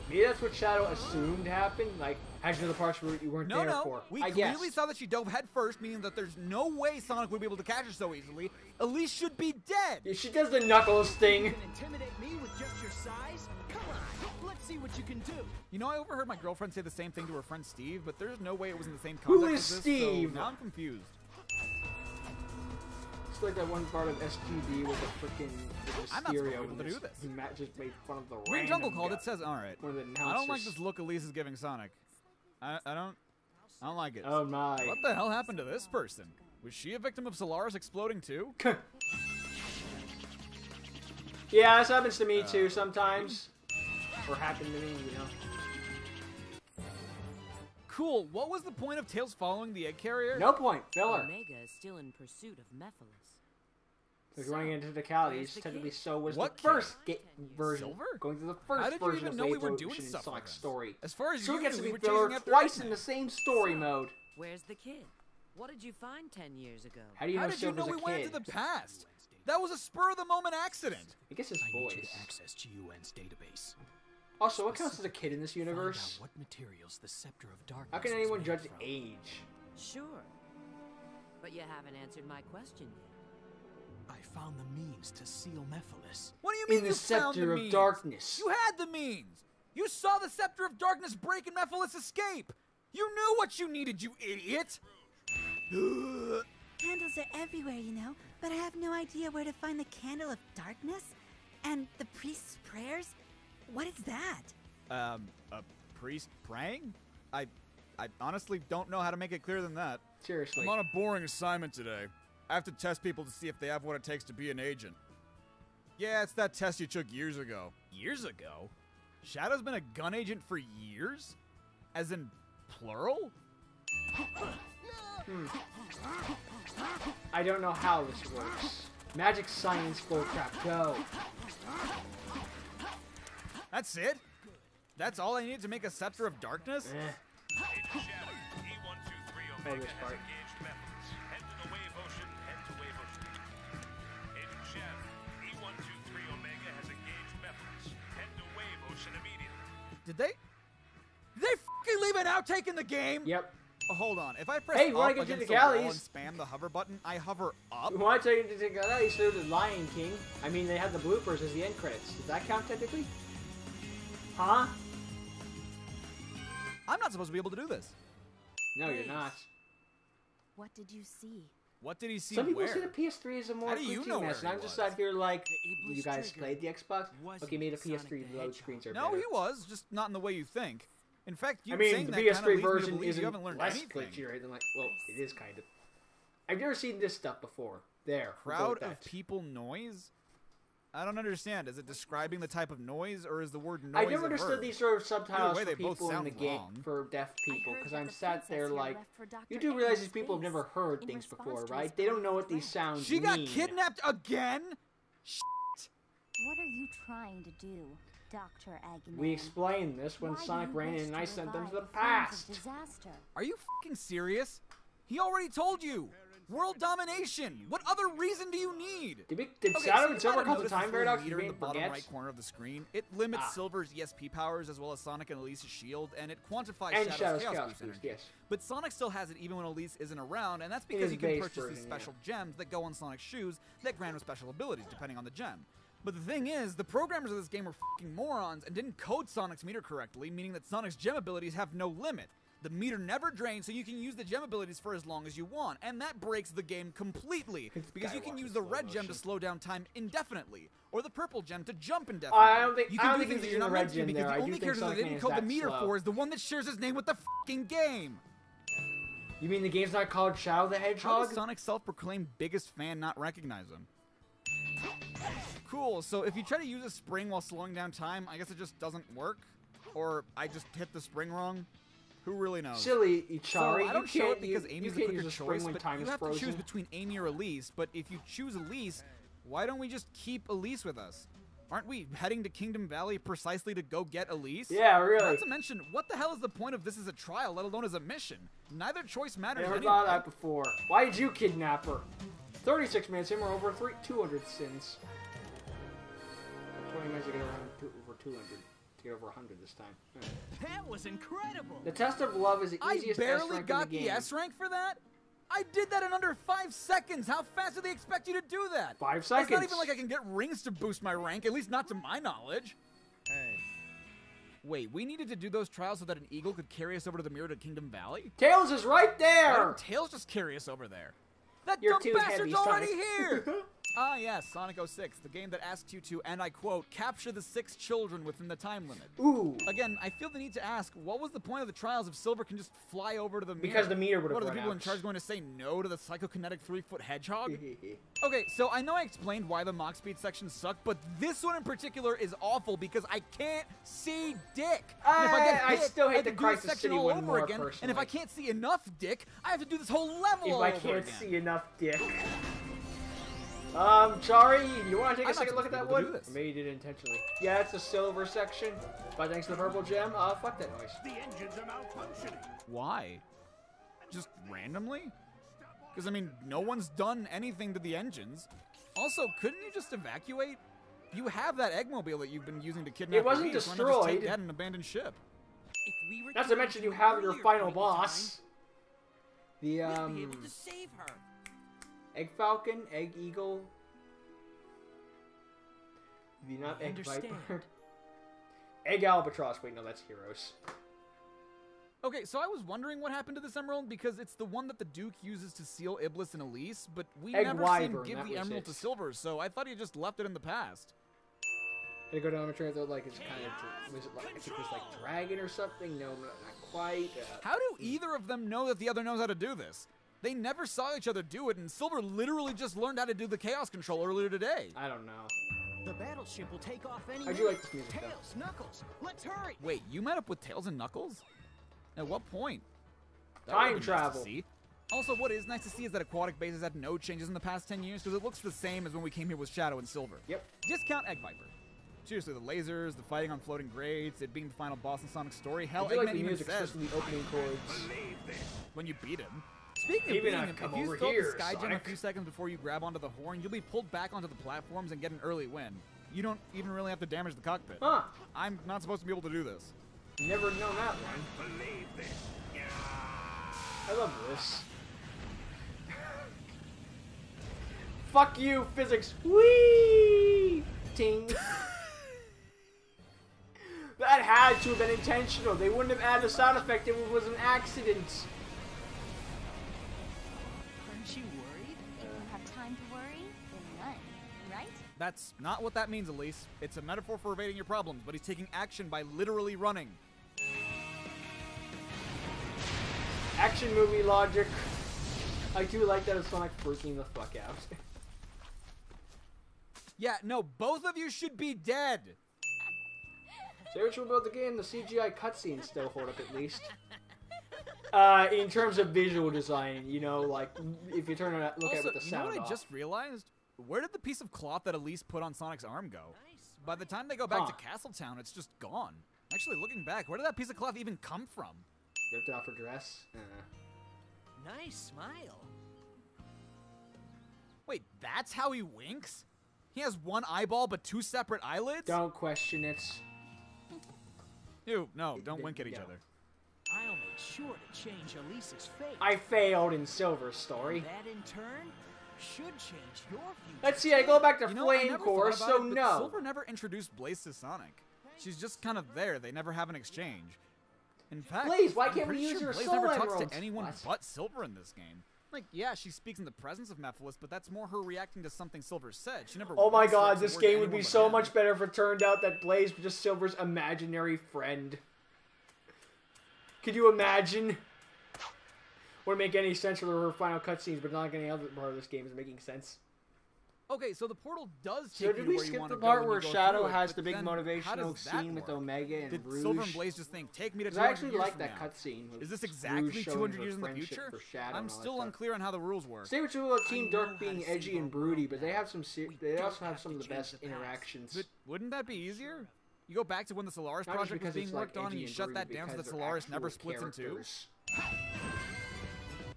Maybe that's what Shadow assumed happened. Like, how'd you know the parts where you weren't No, there no. for? We I clearly guess. saw that she dove head first, meaning that there's no way Sonic would be able to catch her so easily. Elise should be dead. Yeah, she does the Knuckles thing. You can intimidate me with just your size? Come on, let's see what you can do. You know, I overheard my girlfriend say the same thing to her friend Steve, but there's no way it was in the same Who context is as this, Steve? so now I'm confused. It's like that one part of SGD with the freaking I'm not supposed to be stereo. able to do this. Matt just made fun of the Green random Jungle called guy. it says, alright. One of the I don't like announcers. this look Elise is giving Sonic. I don't like it. Oh my. What the hell happened to this person? Was she a victim of Solaris exploding too? Yeah, this happens to me too sometimes. Or happened to me, you know. Cool, what was the point of Tails following the egg carrier? No point. Filler. Omega is still in pursuit of Mephiles. Like running into technicalities, where's the technically kid? so was What the first kid? version. Silver? Going through the first How did you version even of know the we were evolution doing in stuff like Sonic's this? story. As far as So you it gets knew, to we be were filler chasing after twice Eggman. in the same story mode. Where's the kid? What did you find 10 years ago? How do you How know did you Silver's know we a went kid? into the past? That was a spur-of-the-moment accident. I guess his I need you voice. to access GUN's database. Also, what counts as a kid in this universe? Find out what materials the Scepter of Darkness How can was anyone made judge from. age? Sure. But you haven't answered my question yet. I found the means to seal Mephiles. What do you mean In the you found Scepter the of means? Darkness. You had the means. You saw the Scepter of Darkness break and Mephiles escape. You knew what you needed, you idiot. Candles are everywhere, you know, but I have no idea where to find the Candle of Darkness. And the priest's prayers? What is that? A priest praying? I honestly don't know how to make it clearer than that. Seriously. I'm on a boring assignment today. I have to test people to see if they have what it takes to be an agent. Yeah, it's that test you took years ago. Years ago? Shadow's been a gun agent for years? As in plural? I don't know how this works. Magic science bullcrap, go. That's it? That's all I need to make a Scepter of Darkness? Eh. Agent Shadow, E123 Oh, Omega this has part. engaged Mephiles. Head to the Wave Ocean, head to Wave Ocean. Agent Shadow, E123 Omega has engaged Mephiles. Head to Wave Ocean immediately. Did they fucking leave an outtake in the game? Yep. Oh, hold on. If I press Hey, up wanna get against to the wall and Galleys? spam the hover button, I hover up? We want to tell you to take that. He showed the Lion King. I mean, they had the bloopers as the end credits. Does that count technically? Huh? I'm not supposed to be able to do this. No, you're not. What did you see? What did he see Some people where? see the PS3 as a more How do you glitchy know where mess, and he I'm just was? out here like, Iblis you guys trigger played the Xbox? wasn't Okay, maybe the Sonic PS3 the load Hedgehog. screens are No, better. he was, just not in the way you think. In fact, you I mean, saying the that kinda PS3 leads me to version believe isn't you haven't learned less anything. glitchy, right? I'm like, well, it is kind of. I've never seen this stuff before. There. we'll go Crowd with of that. people noise? I don't understand. Is it describing the type of noise, or is the word noise I never a understood verb? these sort of subtitles Either way, for they both people in sound the game, wrong. for deaf people, because I'm the sat there princess here like, left for Dr. you do realize these Eggman's people have base never heard in things response before, to right? his They don't know what current these threat. sounds She got mean. kidnapped again? What are you trying to do, Dr. Eggman? We explained this when Why do Sonic you ran wish in and to I sent them to the revive flames of past. disaster? Are you fucking serious? He already told you. World domination. What other reason do you need? Did Okay, Shadow so and Silver you might call have the time noticed paradox meter for in the being bottom forgets? right corner of the screen. It limits Ah. Silver's ESP powers as well as Sonic and Elise's shield, and it quantifies And Shadow's Shadow's Chaos Chaos Boost Boost, energy. yes. But Sonic still has it even when Elise isn't around, and that's In because his you can base purchase version, these yeah. special gems that go on Sonic's shoes that grant him special abilities depending on the gem. But the thing is, the programmers of this game are fucking morons and didn't code Sonic's meter correctly, meaning that Sonic's gem abilities have no limit. The meter never drains, so you can use the gem abilities for as long as you want, and that breaks the game completely, because you can use the red gem to slow down time indefinitely, or the purple gem to jump indefinitely. I don't think- you I can don't do think things that he's you're not using the meant red to gem because there. I the do only think character that Sonic didn't Man is code the that meter slow. for is the one that shares his name with the fucking game. You mean the game's not called Shadow the How Hedgehog? does Sonic's self-proclaimed biggest fan not recognize him? Cool, so if you try to use a spring while slowing down time, I guess it just doesn't work? Or I just hit the spring wrong? Who really knows? Silly, Ichari. So I don't you show can't it because use, Amy's you the can't quicker use a spring choice, when but time you is have frozen. to choose between Amy or Elise. But if you choose Elise, why don't we just keep Elise with us? Aren't we heading to Kingdom Valley precisely to go get Elise? Yeah, really. Not to mention, what the hell is the point of this as a trial, let alone as a mission? Neither choice matters Never anyway. thought of that before. Why did you kidnap her? 36 minutes in, we're over 200 sins. 20 minutes to get around over 200. To get over 100 this time. That was incredible. The test of love is the I easiest barely S rank got in the the game. S rank for that? I did that in under 5 seconds. How fast do they expect you to do that? 5 seconds. It's not even like I can get rings to boost my rank, at least not to my knowledge. Hey. Wait, we needed to do those trials so that an eagle could carry us over to the mirror to Kingdom Valley? Tails is right Why there! don't Tails just carry us over there? That You're dumb too bastard's heavy, already Sonic. here! Ah yes, Sonic 06, the game that asks you to, and I quote, capture the 6 children within the time limit. Ooh. Again, I feel the need to ask, what was the point of the trials if Silver can just fly over to the mirror? Because the meter would've What, are the run people in out. charge going to say no to the psychokinetic 3-foot hedgehog? Okay, so I know I explained why the Mach Speed sections suck, but this one in particular is awful because I can't see dick. And if I get I hit, still hate I have the to do this Crisis section City all one over more, again, and if personally. I can't see enough dick, I have to do this whole level If all I over can't again. see enough dick. Chari, you want to take I'm a second not look at that supposed to be able one? to do this. Maybe you did it intentionally. Yeah, it's the silver section, but thanks to the purple gem, fuck that noise. The engines are malfunctioning. Why? Just randomly? Because, I mean, no one's done anything to the engines. Also, couldn't you just evacuate? You have that Eggmobile that you've been using to kidnap It wasn't Elise. Why not just take destroyed. that and abandon ship? If we were Not to mention you have your final boss. The, we'd be able to save her. Egg Falcon, Egg Eagle. The not I Egg understand. Viper. Egg Albatross. Wait, no, that's Heroes. Okay, so I was wondering what happened to this emerald because it's the one that the Duke uses to seal Iblis and Elise, but we Egg never Wyvern, see him give that the was emerald it. to Silver, so I thought he just left it in the past. Did it go down a train that like it's kind of was it like I think it was like dragon or something? No, not quite. How do either of them know that the other knows how to do this? They never saw each other do it, and Silver literally just learned how to do the Chaos Control earlier today. I don't know. The battleship will take off any I do like this music, though. Tails, Knuckles, let's hurry. Wait, you met up with Tails and Knuckles? At what point? That Time would've been nice to travel. see. Also, what is nice to see is that Aquatic Base has had no changes in the past 10 years because it looks the same as when we came here with Shadow and Silver. Yep. Discount Egg Viper. Seriously, the lasers, the fighting on floating grades, it being the final boss in Sonic's story. Hell, I feel like Eggman the even music's says just in the opening chords. when you beat him. Speaking of Even beating I've him, come if you over throw here, the Sky Gem a Sonic. few seconds before you grab onto the horn, you'll be pulled back onto the platforms and get an early win. You don't even really have to damage the cockpit. Huh. I'm not supposed to be able to do this. Never known that one. Believe this. I love this. Fuck you, physics. Whee! Ting. That had to have been intentional. They wouldn't have added a sound effect if it was an accident. Aren't you worried? If you have time to worry, then run, right? That's not what that means, Elise. It's a metaphor for evading your problems, but he's taking action by literally running. Action movie logic. I do like that it's Sonic freaking the fuck out. Yeah, no, both of you should be dead. Say what you will about the game, the CGI cutscenes still hold up at least. In terms of visual design, you know, like, if you turn it, look Also, at it with the you know sound what I off. just realized? Where did the piece of cloth that Elise put on Sonic's arm go? By the time they go back to Castletown, it's just gone. Actually, looking back, where did that piece of cloth even come from? Ripped off her dress? Nice smile. Wait, that's how he winks? He has one eyeball but two separate eyelids? Don't question it. Ew, no, don't wink at each other. I'll make sure to change Elise's fate. I failed in Silver's story. That in turn should change your future. Let's see, I go back to You know, I Flame never Core, thought about so it, but no. Silver never introduced Blaze to Sonic. She's just kind of there. They never have an exchange. In fact, Blaze, why I'm can't we pretty use sure your Blaze soul never talks emeralds? to anyone What? but Silver in this game. Like, yeah, she speaks in the presence of Mephiles, but that's more her reacting to something Silver said. She never. Oh my once said god, a this word to game would be anyone but so him. much better if it turned out that Blaze was just Silver's imaginary friend. Could you imagine? Wouldn't make any sense for her final cutscenes, but not like any other part of this game is making sense. Okay, so the portal does take So you did to we where you skip want the to go part when where you go Shadow through it, has but the big then how motivational does that scene with work? Omega and Did Rouge? Silver and Blaze just think, take me to 'Cause 200 I actually years like from that now? cutscene. with Is this Rouge exactly showing 200 her years in the friendship future? for Shadow I'm and all that still stuff. unclear on how the rules work. Say what you will about Team I Dark know how being to edgy save and our broody, world but they now. have some. We They don't also have have some to of the change best the past. interactions. But wouldn't that be easier? You go back to when the Solaris Not just project was because being it's, like, worked on and edgy you and shut broody, that down so that because they're Solaris never actual splits in two? characters.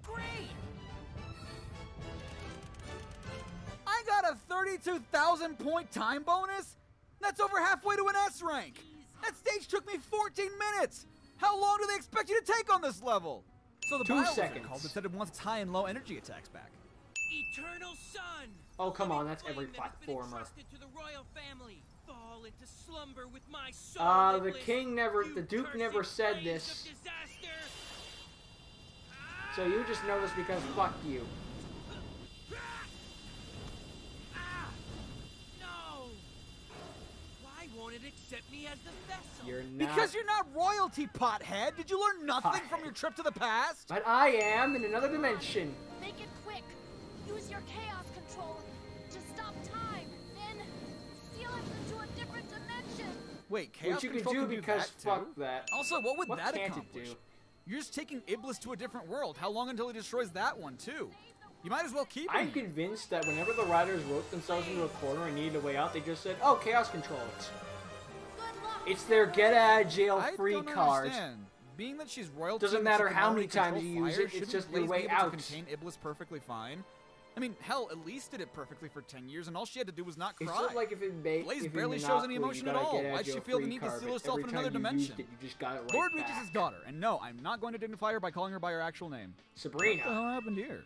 Great. I got a 32,000 point time bonus? That's over halfway to an S rank! That stage took me 14 minutes! How long do they expect you to take on this level? So the 2 Biowizard seconds. called it said it wants its high and low energy attacks back. Eternal Sun! Oh, come on, that's Flame every that has been platformer. entrusted to the royal family. Fall into slumber with my soul. The king never, the Duke never said this. So you just know this because fuck you. No! Why won't it accept me as the vessel? You're not. Because you're not royalty, pothead! Did you learn nothing from your trip to the past? But I am in another dimension. Make it quick. Use your chaos control to stop time. Then steal us into a different dimension. Wait, chaos Which you could control do can because that too? fuck that. Also, what would What that can't it accomplish? do? You're just taking Iblis to a different world. How long until he destroys that one, too? You might as well keep I'm him. convinced that whenever the writers wrote themselves into a corner and needed a way out, they just said, "Oh, chaos control it." It's their get out of jail free I don't card. understand. Being that she's royalty, Doesn't and she matter can how already many times control you use fire, it, it's shouldn't just your Blaze way be able out. To contain Iblis perfectly fine. I mean, hell, Elise did it perfectly for 10 years, and all she had to do was not cry. It's just like if it Blaze barely shows any emotion at all. Why'd she feel the need to seal herself in another dimension? You just got it right Lord back. Regis' daughter, and no, I'm not going to dignify her by calling her by her actual name. Sabrina. What the hell happened here?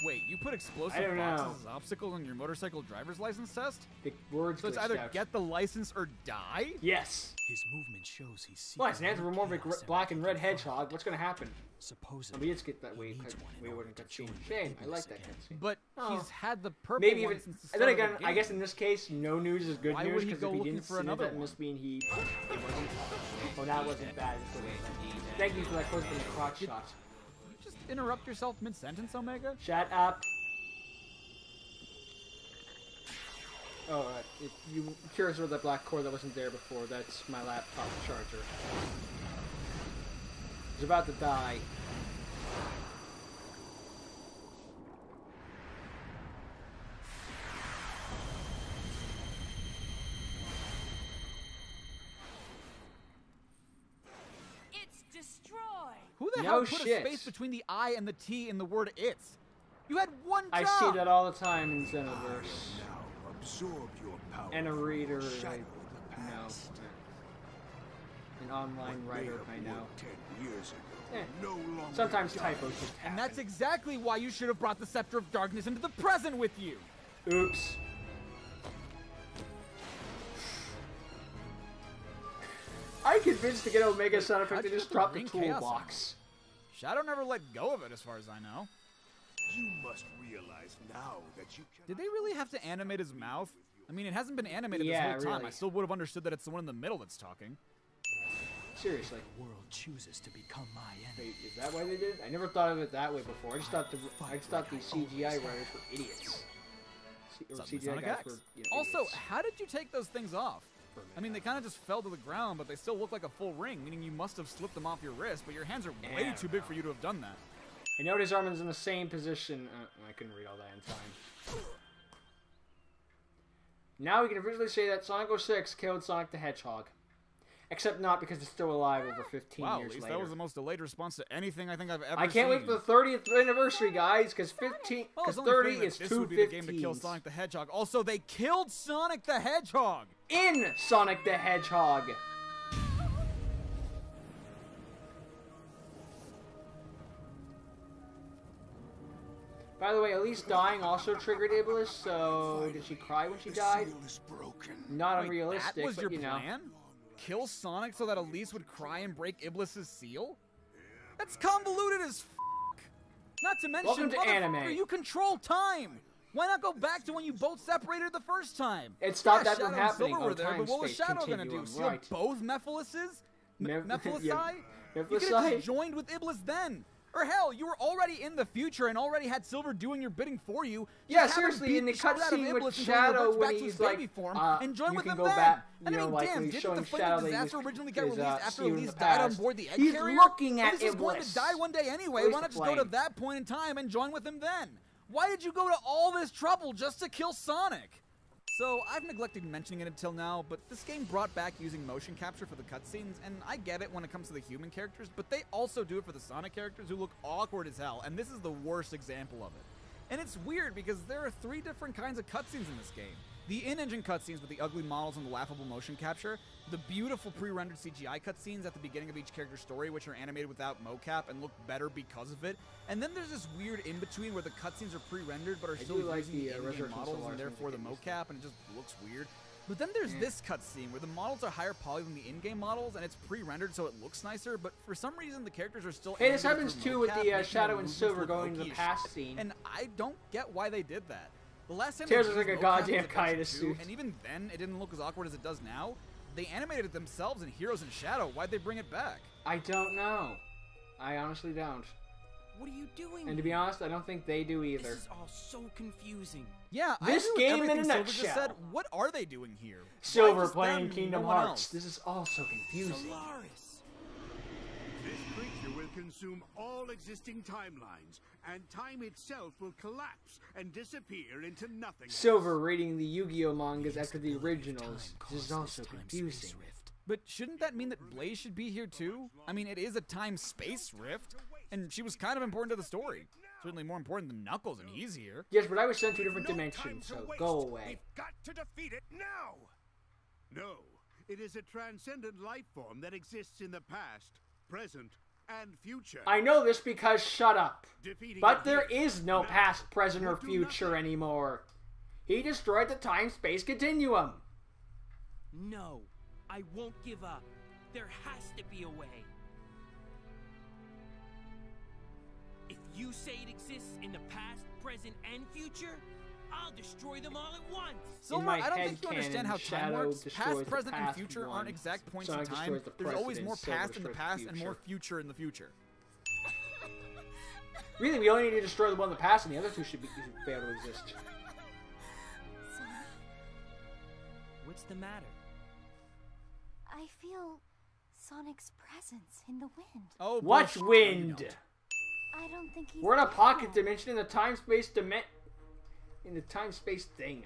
Wait, you put explosive I don't boxes know. as obstacles on your motorcycle driver's license test? The words So it's glitched either out. get the license or die? Yes. His movement shows he's seeking Well, it's an more anthropomorphic chaos black than and he red can fight. hedgehog. What's gonna happen? Supposedly, We did get that way. he needs one in We order wouldn't to cutscene. join Shame. I Iblis like that again. cutscene. But Oh. he's had the purple Maybe one even. since the And start then of the again, I game. guess in this case, no news is good Why news would he because go if he looking didn't for see it, another that one? must mean he. It wasn't. Oh, that wasn't bad. That's what it was. Thank you for that close to the crotch shot. You just interrupt yourself mid-sentence, Omega? Shut up. Oh, if you curious about that black core that wasn't there before, that's my laptop charger. It's about to die. It's destroyed. Who the No hell put shit. a space between the I and the T in the word it's? You had one job! I see that all the time in Xenoverse. Now absorb your power. And a reader, Shadow I the know. past. An online What may writer, have I know. worked 10 years ago Eh, no longer Sometimes does. typos just And happen. that's exactly why you should have brought the Scepter of Darkness into the present with you! Oops. I'm convinced to get Omega sound effect How'd to you just get the drop the ring chaos toolbox. Shadow never let go of it, as far as I know. You must realize now that you Did they really have to animate his mouth? I mean, it hasn't been animated Yeah, this whole time. really. I still would have understood that it's the one in the middle that's talking. Seriously. The world chooses to become my enemy. Wait, is that why they did it? I never thought of it that way before. I just thought the CGI writers were idiots. Suddenly CGI Sonic guys X. were, Also, idiots. how did you take those things off? I mean, they kind of just fell to the ground, but they still look like a full ring, meaning you must have slipped them off your wrist, but your hands are way too big for you to have done that. And notice Armin's in the same position. I couldn't read all that in time. Now we can officially say that Sonic 06 killed Sonic the Hedgehog. Except not, because it's still alive over 15 Wow, years at least later. that was the most delayed response to anything I think I've ever I can't wait seen. for the 30th anniversary, guys, because 15, Well, because it's only 30 fitting that is this two would be the game to kill 15s. Sonic the Hedgehog. Also, they killed Sonic the Hedgehog! In Sonic the Hedgehog! By the way, Elise dying also triggered Iblis, so did she cry when she died? Not Wait, unrealistic, that was but your you know. plan? Kill Sonic so that Elise would cry and break Iblis's seal? That's convoluted as f***. Not to mention, Welcome to motherfucker, anime. you control time! Why not go back to when you both separated the first time? It stopped that Shadow from and happening. Silver were Oh, there, time, but what was space, Shadow gonna do? continuum, Seal right. both Mephilises? Mephilisi? Yeah. You could have just joined with Iblis then. Or hell, you were already in the future and already had Silver doing your bidding for you. Yeah, Just have him seriously, beat in the the shit out of cutscene with Iblis until he Shadow reverts when back to he's his like, baby form and join you with can him go then. back, And I you know, mean, like damn, when he's didn't showing the Flame Shadow of that he Disaster was- originally get is, released after Sue in Elise the died on past. board the egg He's carrier? looking at Elise is going to Iblis. die one day anyway. Where's Why the not just go to flame? that point in time and join with him then? Why did you go to all this trouble just to kill Sonic? So, I've neglected mentioning it until now, but this game brought back using motion capture for the cutscenes, and I get it when it comes to the human characters, but they also do it for the Sonic characters who look awkward as hell, and this is the worst example of it. And it's weird because there are 3 different kinds of cutscenes in this game. The in-engine cutscenes with the ugly models and the laughable motion capture, the beautiful pre-rendered CGI cutscenes at the beginning of each character's story, which are animated without mocap and look better because of it, and then there's this weird in-between where the cutscenes are pre-rendered but are still do like using the, the in-game Resurrection models Solar and therefore the music. mocap, and it just looks weird. But then there's this cutscene where the models are higher poly than the in-game models, and it's pre-rendered so it looks nicer, but for some reason the characters are still Hey, this animated happens through too with mocap, the making the Shadow and movements Silver look going to the hokey as past shit. scene. And I don't get why they did that. The last time Tears they was like used a mocap goddamn was Adventure Kaido 2, suit. and even then it didn't look as awkward as it does now. They animated it themselves in Heroes in Shadow. Why'd they bring it back? I don't know. I honestly don't. What are you doing? And to be honest, I don't think they do either. This is all so confusing. Yeah, This I agree with game in everything a Silver just nutshell. said. What are they doing here? Why Silver just playing them, Kingdom no one Hearts. else? This is all so confusing. Solaris. This creature will consume all existing timelines, and time itself will collapse and disappear into nothing. Silver reading the Yu-Gi-Oh mangas after the originals. This is also confusing. But shouldn't that mean that Blaze should be here too? I mean, it is a time-space rift, and she was kind of important to the story. Certainly more important than Knuckles, and he's here. Yes, but I was sent to a different No dimension, time to so waste. go away. We've got to defeat it now. No, it is a transcendent life form that exists in the past, present, and future. I know this because shut up. Defeating But it there here is no now past, present, or will do future nothing. anymore. He destroyed the time-space continuum. No, I won't give up. There has to be a way. If you say it exists in the past, present, and future, I'll destroy them all at once. Silver, my I don't head think you understand how canon, time Shadow works. destroys Past, the present, and past future one. aren't exact points Sonic in time. destroys the There's always precedent, more Silver past in the destroys past the and more future. future in the future. Really, we only need to destroy the one in the past, and the other two should fail to exist. What's the matter? I feel Sonic's presence in the wind. Oh, What bullshit. wind? I don't think he's We're in a there pocket yet. dimension in the time-space in the time-space thing.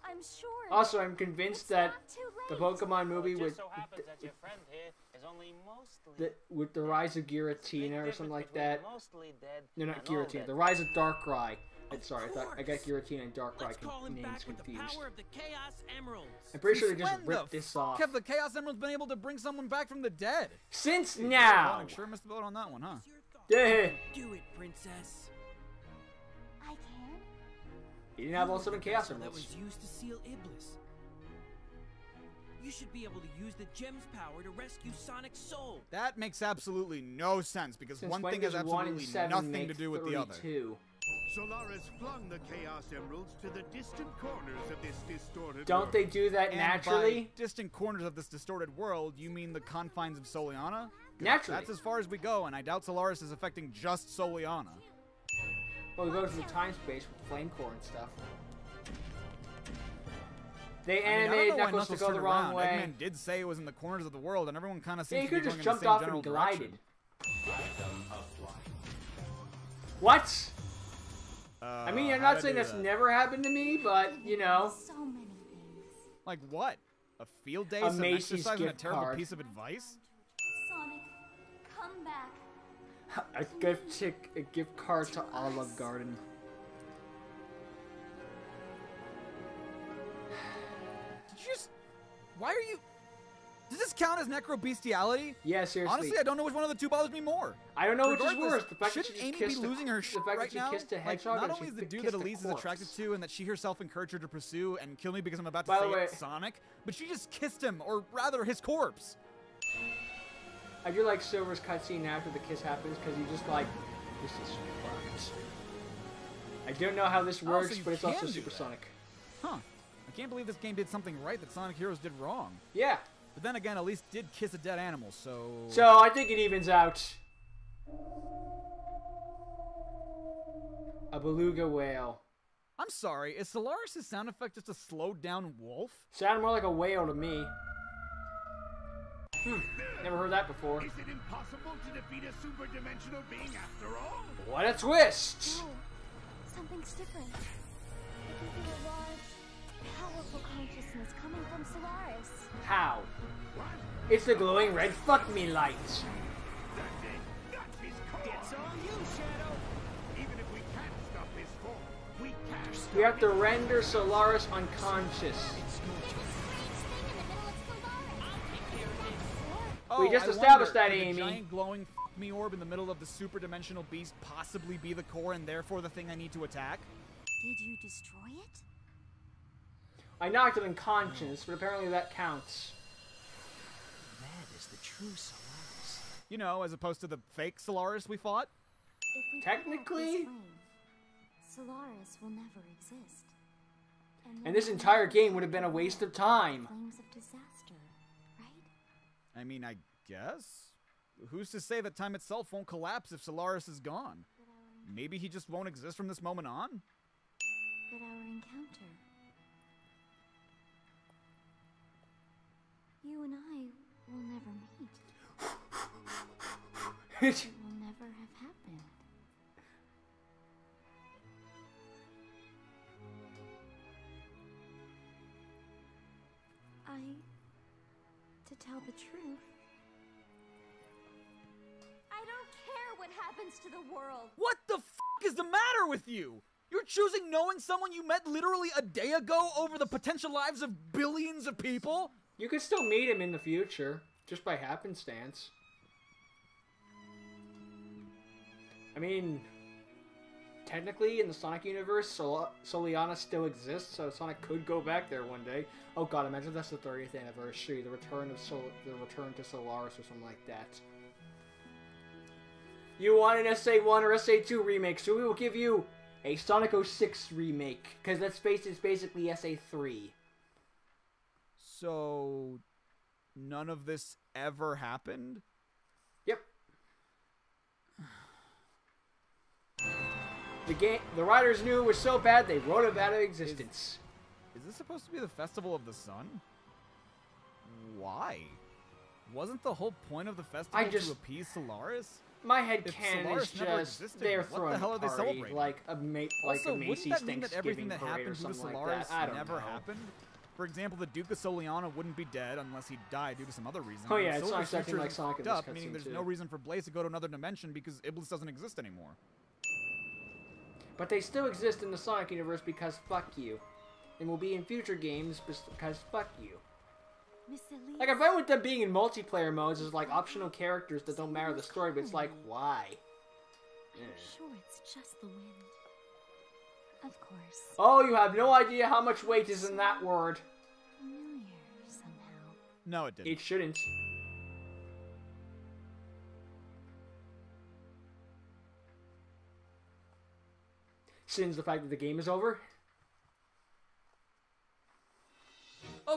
I'm sure. Also, I'm convinced It's that not too the late. Pokemon movie Well, it with just so happens that your friend here is only mostly with the rise of Giratina or something like that. mostly dead No, not and all Giratina. dead. The rise of Darkrai. I'm sorry, I course. got Giratina and Darkrai Let's call him names back with the confused. power of the Chaos Emeralds. I'm pretty sure they Since just when ripped the this fuck off. have the Chaos Emeralds been able to bring someone back from the dead? Since Hey, now! Sure missed the boat on that one, huh? Yeah. Do it, princess. I can. You didn't have all 7 Chaos That Emeralds. was used to seal Iblis. You should be able to use the gem's power to rescue Sonic's soul. That makes absolutely no sense because Since one when thing has does 1 and absolutely 7 nothing make to do with the other. 32? Solaris flung the Chaos Emeralds to the distant corners of this distorted Don't world. they do that And naturally? by distant corners of this distorted world, you mean the confines of Soliana? 'Cause Naturally. That's as far as we go, and I doubt Solaris is affecting just Soliana. Well, we go to the time space with Flame Core and stuff. They I mean, I don't animated know why Knuckles to Knuckles go the turned wrong around. way. Eggman did say it was in the corners of the world, and everyone kind of Yeah, seems you to be could going just in the jumped same off general and glided. direction. What? I mean, I'm how not to saying do that's that? never happened to me, but, you know. So many things. Like what? A field day, A some Macy's exercise, and a gift terrible card. piece of advice? Sonic, come back. A gift card to Olive Garden. Did you just... Why are you... Does this count as necro-bestiality? Yeah, seriously. Honestly, I don't know which one of the two bothers me more. I don't know which is Regardless, worse. The fact that shouldn't she Amy kissed be losing her shit the fact right that she now? kissed a Like, hedgehog not and only she is the dude kissed that a Elise is corpse. attracted to and that she herself encouraged her to pursue and kill me because I'm about to By the say way- it's Sonic, but she just kissed him, or rather his corpse. I do like Silver's cutscene after the kiss happens because he's just like, this is fucked. I don't know how this Oh, works, so you but it's also can do supersonic. Huh. I can't believe this game did something right that Sonic Heroes did wrong. Yeah. But then again, Elise did kiss a dead animal, so... So I think it evens out. A beluga whale. I'm sorry, is Solaris' sound effect just a slowed down wolf? Sounded more like a whale to me. Never heard that before. Is it impossible to defeat a super-dimensional being after all? What a twist! No, something's different. I can feel a large, powerful consciousness coming from Solaris. How? It's the glowing red fuck me lights. It's all you, Shadow. Even if we can't stop his form, we can stop We have to render Solaris unconscious. Oh, We just I established wonder, that, could Amy. the giant glowing me orb in the middle of the super dimensional beast possibly be the core and therefore the thing I need to attack? Did you destroy it? I knocked it unconscious, but apparently that counts. That is the true Solaris. You know, as opposed to the fake Solaris we fought? If we Technically? put out this flame, Solaris will never exist. And this entire game would have been a waste of time. Flames of disaster, right? I mean, I guess. Who's to say that time itself won't collapse if Solaris is gone? Maybe he just won't exist from this moment on? But our encounter. You and I will never meet. It will never have happened. To tell the truth, I don't care what happens to the world. What the f is the matter with you? You're choosing knowing someone you met literally a day ago over the potential lives of billions of people? You could still meet him in the future, just by happenstance. I mean, technically, in the Sonic universe, Soliana still exists, so Sonic could go back there one day. Oh god, imagine that's the 30th anniversary, the return to Solaris or something like that. You want an SA1 or SA2 remake, so we will give you a Sonic 06 remake, because let's face it, it's basically SA3. So, none of this ever happened? Yep. The writers knew it was so bad they wrote it out of existence. Is this supposed to be the Festival of the Sun? Why? Wasn't the whole point of the festival to appease Solaris? My head If canon Solaris is never just existed, they're what throwing the hell a are they party, celebrating? like a Also, Macy's wouldn't that mean that everything Thanksgiving that parade happened or due to something Solaris like that. I don't never know. happened? For example, the Duke of Soliana wouldn't be dead unless he died due to some other reason. Oh yeah, And it's Silver's not acting future like is Sonic in fucked this up, meaning cutscene there's too. no reason for Blaze to go to another dimension because Iblis doesn't exist anymore. But they still exist in the Sonic universe because fuck you. And will be in future games because fuck you. Miss Elise. Like, I'm fine with them being in multiplayer modes as, like, optional characters that don't matter the story, but it's like, why? I'm sure it's just the wind. Of course. Oh, you have no idea how much weight is in that word. Familiar somehow. No, it didn't. It shouldn't. Since the fact that the game is over.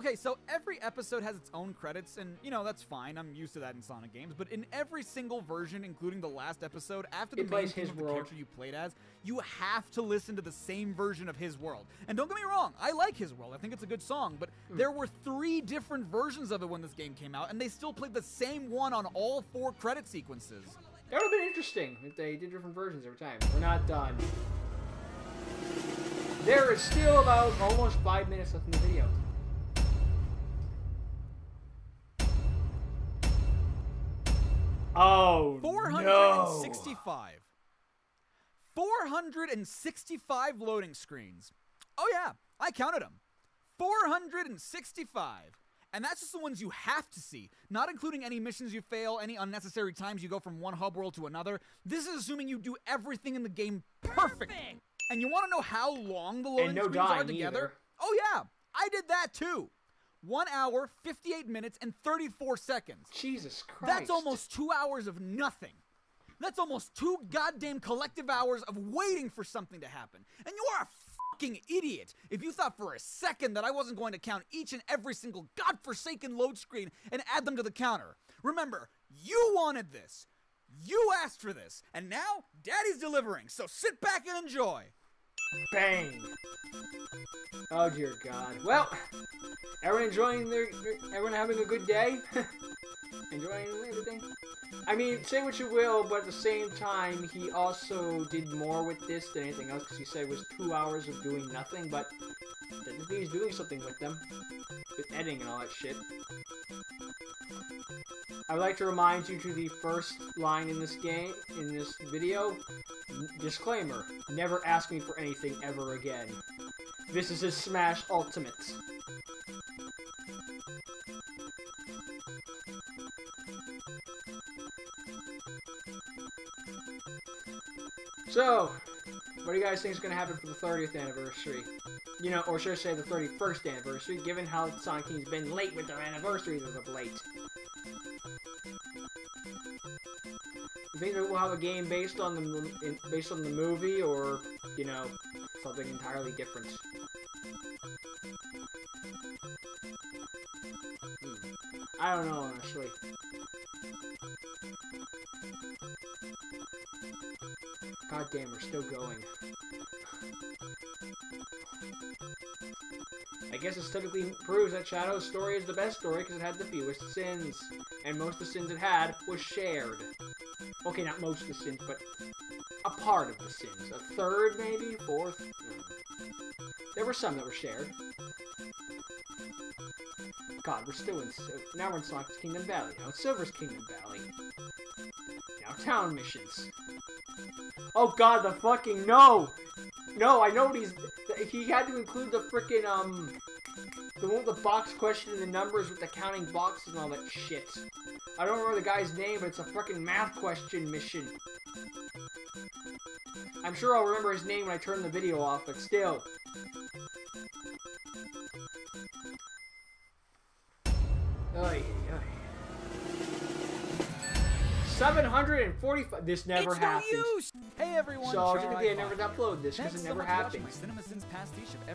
Okay, so every episode has its own credits, and, you know, that's fine. I'm used to that in Sonic games. But in every single version, including the last episode, after the main theme of the character you played as, you have to listen to the same version of His World. And don't get me wrong, I like His World. I think it's a good song, but there were 3 different versions of it when this game came out, and they still played the same one on all 4 credit sequences. That would have been interesting if they did different versions every time. We're not done. There is still about almost 5 minutes left in the video. Oh, 465. 465 loading screens. Oh yeah, I counted them. 465. And that's just the ones you have to see, not including any missions you fail, any unnecessary times you go from one hub world to another. This is assuming you do everything in the game perfectly. And you want to know how long the loading screens are together? Either. Oh yeah, I did that too. 1 hour, 58 minutes, and 34 seconds. Jesus Christ. That's almost 2 hours of nothing. That's almost 2 goddamn collective hours of waiting for something to happen. And you are a fucking idiot if you thought for a second that I wasn't going to count each and every single godforsaken load screen and add them to the counter. Remember, you wanted this. You asked for this. And now, Daddy's delivering. So sit back and enjoy. Bang! Oh dear God. Well, everyone enjoying everyone having a good day? Enjoying everything? I mean, say what you will, but at the same time, he also did more with this than anything else, because he said it was 2 hours of doing nothing, but technically he's doing something with them. With editing and all that shit. I would like to remind you to the first line in this game, in this video. Disclaimer, never ask me for anything ever again. This is his Smash Ultimate. So, what do you guys think is going to happen for the 30th anniversary? You know, or should I say the 31st anniversary, given how Sonic Team's been late with their anniversaries as of late. You think we'll have a game based on the movie, or, you know, something entirely different? I don't know, honestly. God damn, we're still going. I guess this typically proves that Shadow's story is the best story because it had the fewest sins. And most of the sins it had was shared. Okay, not most of the sins, but a part of the sins. A third, maybe? Fourth? There were some that were shared. God, we're still in... Now we're in Sonic's Kingdom Valley. Now it's Silver's Kingdom Valley. Now town missions. Oh God, the fucking... No! No, I know what he's... He had to include the frickin', the one with the box question and the numbers with the counting boxes and all that shit. I don't remember the guy's name, but it's a frickin' math question mission. I'm sure I'll remember his name when I turn the video off, but still. Oy, oy. 745. This never happened. No use. Hey everyone. So technically I never uploaded this because it never happened. My CinemaSins pastiche of